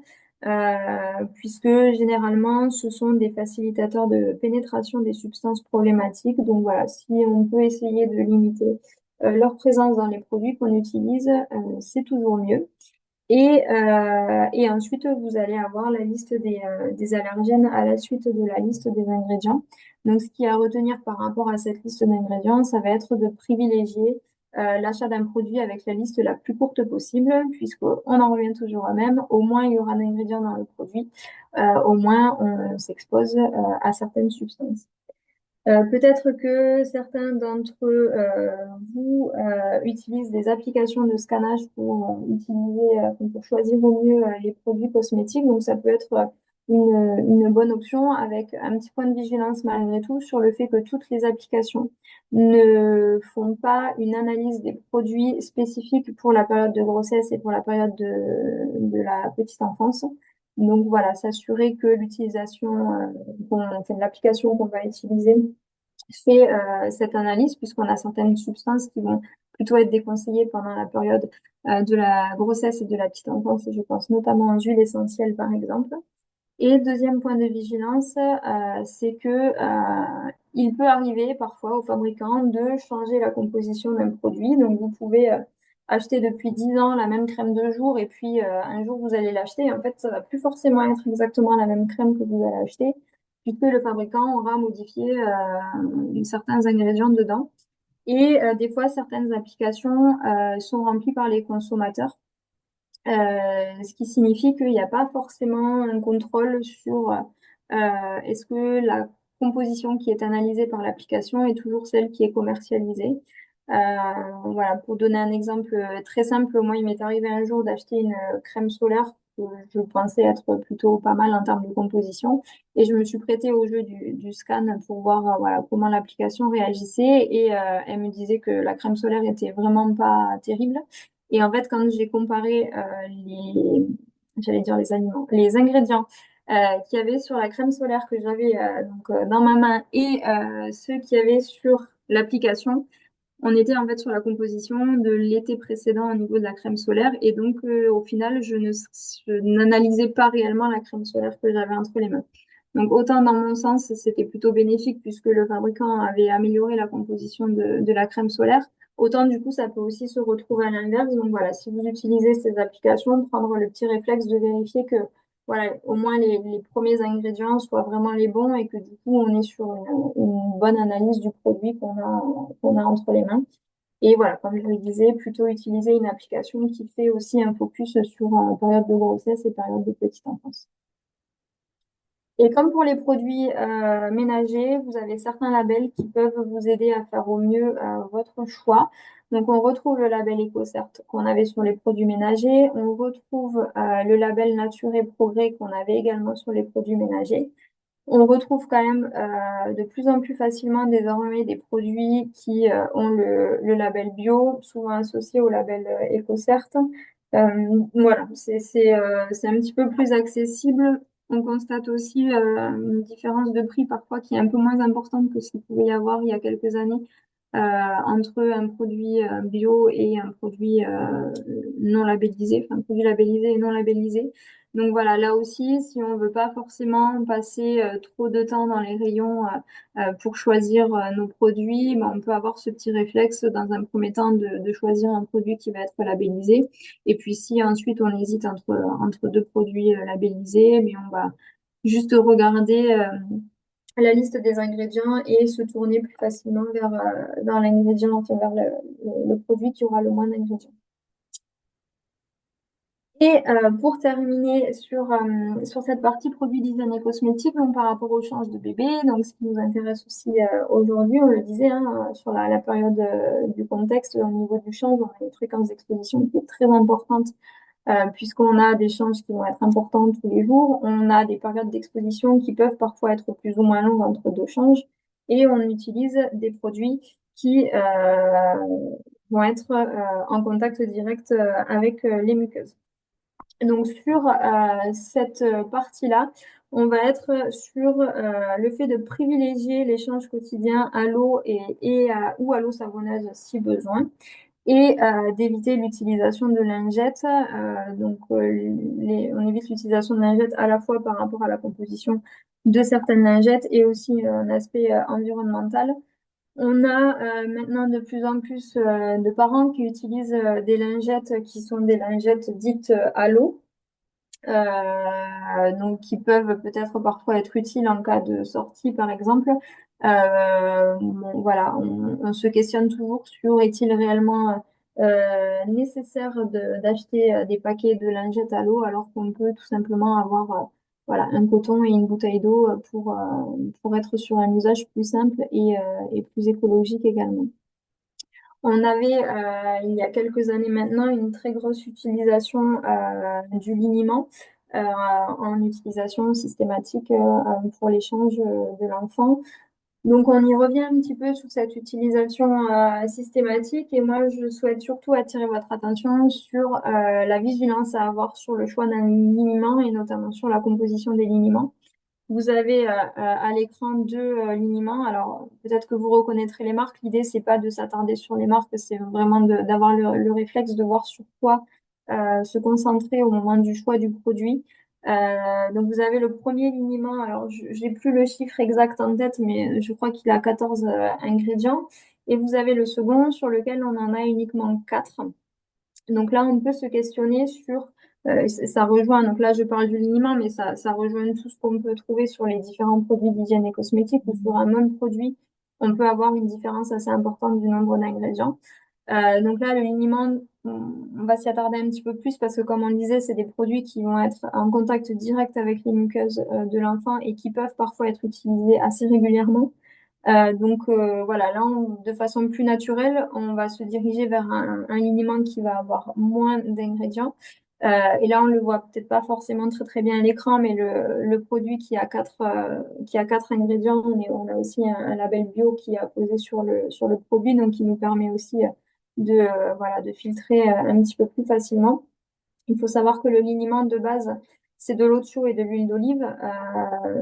puisque généralement ce sont des facilitateurs de pénétration des substances problématiques. Donc voilà, si on peut essayer de limiter leur présence dans les produits qu'on utilise, c'est toujours mieux. Et ensuite, vous allez avoir la liste des allergènes à la suite de la liste des ingrédients. Donc, ce qui est à retenir par rapport à cette liste d'ingrédients, ça va être de privilégier l'achat d'un produit avec la liste la plus courte possible, puisqu'on en revient toujours au même. Au moins, il y aura d'ingrédients dans le produit. Au moins, on s'expose à certaines substances. Peut-être que certains d'entre vous utilisent des applications de scannage pour choisir au mieux les produits cosmétiques. Donc, ça peut être une bonne option avec un petit point de vigilance malgré tout sur le fait que toutes les applications ne font pas une analyse des produits spécifiques pour la période de grossesse et pour la période de la petite enfance. Donc voilà, s'assurer que enfin, l'application qu'on va utiliser fait cette analyse puisqu'on a certaines substances qui vont plutôt être déconseillées pendant la période de la grossesse et de la petite enfance. Et je pense notamment aux huiles essentielles par exemple. Et deuxième point de vigilance, c'est que il peut arriver parfois aux fabricants de changer la composition d'un produit. Donc vous pouvez acheter depuis 10 ans la même crème de jour et puis un jour vous allez l'acheter. Et en fait, ça va plus forcément être exactement la même crème que vous allez acheter puisque le fabricant aura modifié certains ingrédients dedans. Et des fois, certaines applications sont remplies par les consommateurs. Ce qui signifie qu'il n'y a pas forcément un contrôle sur est-ce que la composition qui est analysée par l'application est toujours celle qui est commercialisée. Voilà, pour donner un exemple très simple, moi il m'est arrivé un jour d'acheter une crème solaire que je pensais être plutôt pas mal en termes de composition et je me suis prêtée au jeu du scan pour voir voilà, comment l'application réagissait et elle me disait que la crème solaire était vraiment pas terrible. Et en fait, quand j'ai comparé j'allais dire les aliments, les ingrédients qu'il y avait sur la crème solaire que j'avais dans ma main et ceux qu'il y avait sur l'application, on était en fait sur la composition de l'été précédent au niveau de la crème solaire. Et donc, au final, je n'analysais pas réellement la crème solaire que j'avais entre les mains. Donc, autant dans mon sens, c'était plutôt bénéfique puisque le fabricant avait amélioré la composition de la crème solaire. Autant, du coup, ça peut aussi se retrouver à l'inverse. Donc, voilà, si vous utilisez ces applications, prendre le petit réflexe de vérifier que, voilà, au moins les premiers ingrédients soient vraiment les bons et que, du coup, on est sur une bonne analyse du produit qu'on a entre les mains. Et voilà, comme je le disais, plutôt utiliser une application qui fait aussi un focus sur période de grossesse et période de petite enfance. Et comme pour les produits ménagers, vous avez certains labels qui peuvent vous aider à faire au mieux votre choix. Donc, on retrouve le label EcoCert qu'on avait sur les produits ménagers. On retrouve le label Nature et Progrès qu'on avait également sur les produits ménagers. On retrouve quand même de plus en plus facilement désormais des produits qui ont le label bio, souvent associé au label EcoCert. Voilà, c'est un petit peu plus accessible. On constate aussi une différence de prix parfois qui est un peu moins importante que ce qu'il pouvait y avoir il y a quelques années entre un produit bio et un produit non labellisé, enfin un produit labellisé et non labellisé. Donc voilà, là aussi, si on veut pas forcément passer trop de temps dans les rayons pour choisir nos produits, ben, on peut avoir ce petit réflexe dans un premier temps de choisir un produit qui va être labellisé. Et puis si ensuite on hésite entre deux produits labellisés, mais on va juste regarder la liste des ingrédients et se tourner plus facilement vers l'ingrédient, enfin vers le produit qui aura le moins d'ingrédients. Et pour terminer sur cette partie produits d'hygiène et cosmétiques, donc par rapport au change de bébé, donc ce qui nous intéresse aussi aujourd'hui, on le disait, hein, sur la période du contexte, au niveau du change, on a une fréquence d'exposition qui est très importante puisqu'on a des changes qui vont être importants tous les jours. On a des périodes d'exposition qui peuvent parfois être plus ou moins longues entre deux changes et on utilise des produits qui vont être en contact direct avec les muqueuses. Donc sur cette partie-là, on va être sur le fait de privilégier l'échange quotidien à l'eau ou à l'eau savonneuse si besoin et d'éviter l'utilisation de lingettes. On évite l'utilisation de lingettes à la fois par rapport à la composition de certaines lingettes et aussi un aspect environnemental. On a maintenant de plus en plus de parents qui utilisent des lingettes qui sont des lingettes dites à l'eau donc qui peuvent peut-être parfois être utiles en cas de sortie, par exemple. Bon, voilà, on se questionne toujours sur est-il réellement nécessaire d'acheter des paquets de lingettes à l'eau alors qu'on peut tout simplement avoir voilà, un coton et une bouteille d'eau pour être sur un usage plus simple et plus écologique également. On avait, il y a quelques années maintenant, une très grosse utilisation du liniment en utilisation systématique pour l'échange de l'enfant. Donc, on y revient un petit peu sur cette utilisation systématique et moi, je souhaite surtout attirer votre attention sur la vigilance à avoir sur le choix d'un liniment et notamment sur la composition des liniments. Vous avez à l'écran deux liniments. Alors, peut-être que vous reconnaîtrez les marques. L'idée, c'est pas de s'attarder sur les marques, c'est vraiment d'avoir le réflexe de voir sur quoi se concentrer au moment du choix du produit. Donc, vous avez le premier liniment. Alors, j'ai plus le chiffre exact en tête, mais je crois qu'il a 14 ingrédients. Et vous avez le second sur lequel on en a uniquement 4. Donc là, on peut se questionner sur, ça rejoint, donc là je parle du liniment, mais ça rejoint tout ce qu'on peut trouver sur les différents produits d'hygiène et cosmétiques, où sur un même produit, on peut avoir une différence assez importante du nombre d'ingrédients. Donc là, le liniment, on va s'y attarder un petit peu plus parce que comme on le disait, c'est des produits qui vont être en contact direct avec les muqueuses de l'enfant et qui peuvent parfois être utilisés assez régulièrement. Voilà, là, de façon plus naturelle, on va se diriger vers un liniment qui va avoir moins d'ingrédients. Et là, on le voit peut-être pas forcément très très bien à l'écran, mais le produit qui a quatre ingrédients, on a aussi un label bio qui est apposé sur le produit, donc qui nous permet aussi voilà, de filtrer un petit peu plus facilement. Il faut savoir que le liniment de base, c'est de l'eau de chaux et de l'huile d'olive.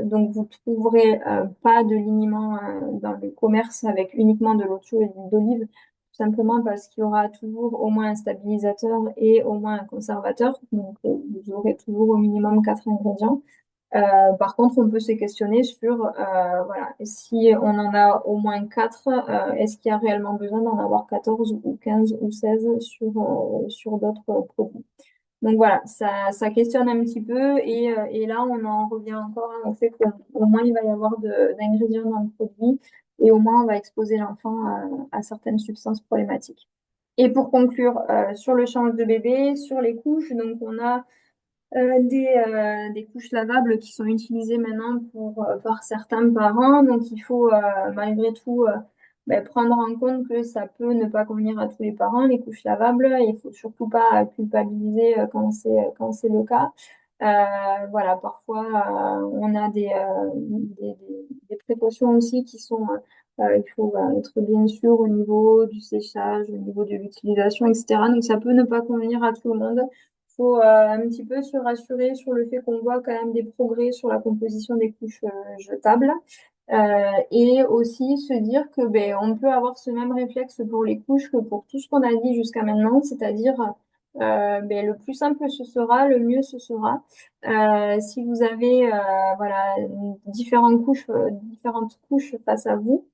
Donc, vous trouverez pas de liniment dans le commerce avec uniquement de l'eau de chaux et de l'huile d'olive, tout simplement parce qu'il y aura toujours au moins un stabilisateur et au moins un conservateur. Donc, vous aurez toujours au minimum 4 ingrédients. Par contre, on peut se questionner sur, voilà, si on en a au moins 4, est-ce qu'il y a réellement besoin d'en avoir 14 ou 15 ou 16 sur d'autres produits? Donc voilà, ça questionne un petit peu et là on en revient encore au fait qu'au moins il va y avoir d'ingrédients dans le produit et au moins on va exposer l'enfant à certaines substances problématiques. Et pour conclure sur le change de bébé, sur les couches, donc on a des couches lavables qui sont utilisées maintenant par certains parents. Donc, il faut malgré tout prendre en compte que ça peut ne pas convenir à tous les parents, les couches lavables. Il faut surtout pas culpabiliser quand c'est le cas. Voilà, parfois on a des précautions aussi qui sont, il faut être bien sûr au niveau du séchage, au niveau de l'utilisation, etc. Donc ça peut ne pas convenir à tout le monde. Il faut un petit peu se rassurer sur le fait qu'on voit quand même des progrès sur la composition des couches jetables. Et aussi se dire que ben, on peut avoir ce même réflexe pour les couches que pour tout ce qu'on a dit jusqu'à maintenant, c'est-à-dire ben, le plus simple ce sera, le mieux ce sera. Si vous avez voilà, différentes couches face à vous,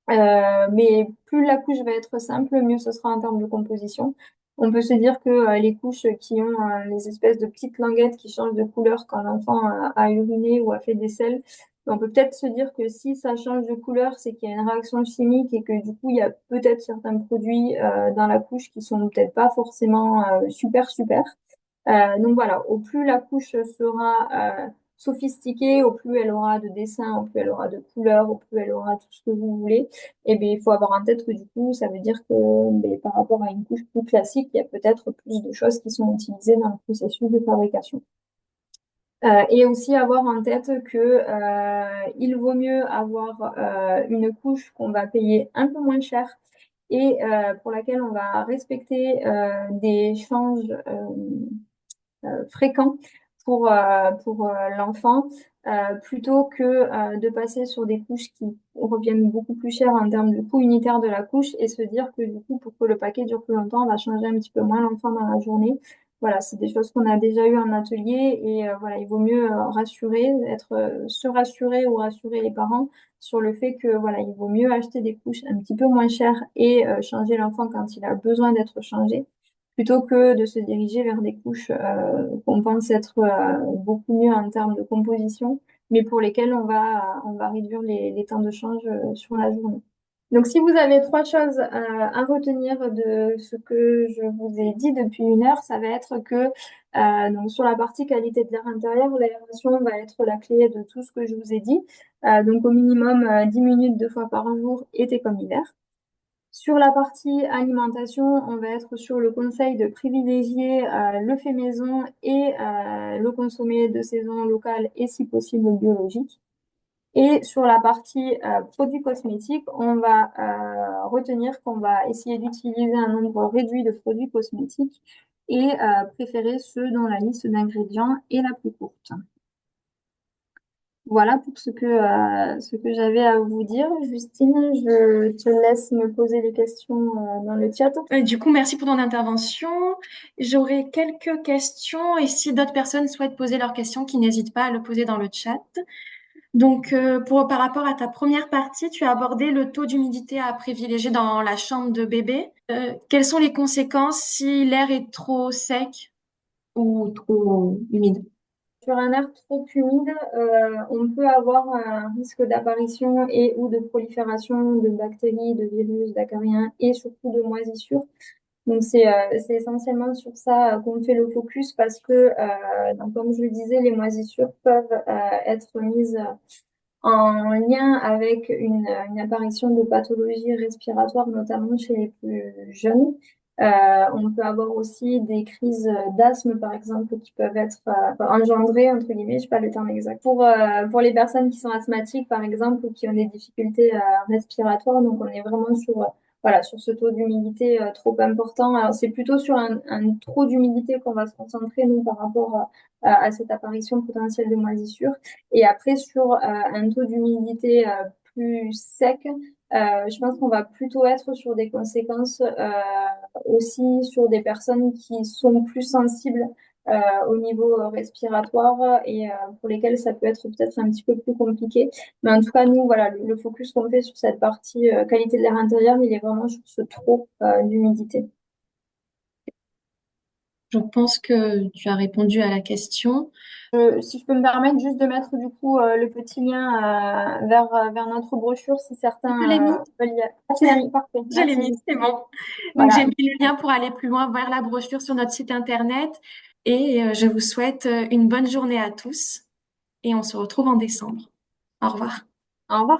mais plus la couche va être simple, mieux ce sera en termes de composition. On peut se dire que les couches qui ont les espèces de petites languettes qui changent de couleur quand l'enfant a uriné ou a fait des selles, on peut peut-être se dire que si ça change de couleur, c'est qu'il y a une réaction chimique et que du coup, il y a peut-être certains produits dans la couche qui sont peut-être pas forcément super. Donc voilà, au plus la couche sera sophistiquée, au plus elle aura de dessins, au plus elle aura de couleurs, au plus elle aura tout ce que vous voulez. Et bien, il faut avoir en tête que du coup, ça veut dire que ben, par rapport à une couche plus classique, il y a peut-être plus de choses qui sont utilisées dans le processus de fabrication. Et aussi avoir en tête que il vaut mieux avoir une couche qu'on va payer un peu moins cher et pour laquelle on va respecter des changes fréquent pour l'enfant, plutôt que de passer sur des couches qui reviennent beaucoup plus chères en termes de coût unitaire de la couche et se dire que du coup, pour que le paquet dure plus longtemps, on va changer un petit peu moins l'enfant dans la journée. Voilà, c'est des choses qu'on a déjà eues en atelier et voilà, il vaut mieux rassurer, se rassurer ou rassurer les parents sur le fait que voilà, il vaut mieux acheter des couches un petit peu moins chères et changer l'enfant quand il a besoin d'être changé plutôt que de se diriger vers des couches qu'on pense être beaucoup mieux en termes de composition, mais pour lesquelles on va réduire les temps de change sur la journée. Donc, si vous avez trois choses à retenir de ce que je vous ai dit depuis une heure, ça va être que donc sur la partie qualité de l'air intérieur, l'aération va être la clé de tout ce que je vous ai dit. Donc, au minimum 10 minutes 2 fois par jour, été comme hiver. Sur la partie alimentation, on va être sur le conseil de privilégier le fait maison et le consommer de saison locale et si possible biologique. Et sur la partie produits cosmétiques, on va retenir qu'on va essayer d'utiliser un nombre réduit de produits cosmétiques et préférer ceux dont la liste d'ingrédients est la plus courte. Voilà pour ce que j'avais à vous dire. Justine, je te laisse me poser les questions dans le chat. Du coup, merci pour ton intervention. J'aurais quelques questions et si d'autres personnes souhaitent poser leurs questions, qui n'hésitent pas à le poser dans le chat. Donc, par rapport à ta première partie, tu as abordé le taux d'humidité à privilégier dans la chambre de bébé. Quelles sont les conséquences si l'air est trop sec ou trop humide? Sur un air trop humide, on peut avoir un risque d'apparition et ou de prolifération de bactéries, de virus, d'acariens et surtout de moisissures. Donc c'est essentiellement sur ça qu'on fait le focus parce que, donc, comme je le disais, les moisissures peuvent être mises en lien avec une apparition de pathologies respiratoires, notamment chez les plus jeunes. On peut avoir aussi des crises d'asthme, par exemple, qui peuvent être engendrées, entre guillemets, je sais pas le terme exact, pour les personnes qui sont asthmatiques, par exemple, ou qui ont des difficultés respiratoires. Donc, on est vraiment sur, voilà, sur ce taux d'humidité trop important. Alors, c'est plutôt sur un trop d'humidité qu'on va se concentrer, nous, par rapport à cette apparition potentielle de moisissure. Et après, sur un taux d'humidité plus sec, je pense qu'on va plutôt être sur des conséquences aussi sur des personnes qui sont plus sensibles au niveau respiratoire et pour lesquelles ça peut être peut-être un petit peu plus compliqué. Mais en tout cas, nous, voilà, le focus qu'on fait sur cette partie qualité de l'air intérieur, il est vraiment sur ce trop d'humidité. Je pense que tu as répondu à la question. Si je peux me permettre juste de mettre du coup le petit lien vers notre brochure si Je l'ai certains mis, veulent y aller. Ah, tu l'as mis, parfait. je l'ai Merci, mis, Justine. c'est bon. Donc, j'ai Voilà. mis le lien pour aller plus loin vers la brochure sur notre site internet et je vous souhaite une bonne journée à tous et on se retrouve en décembre. Au revoir. Au revoir.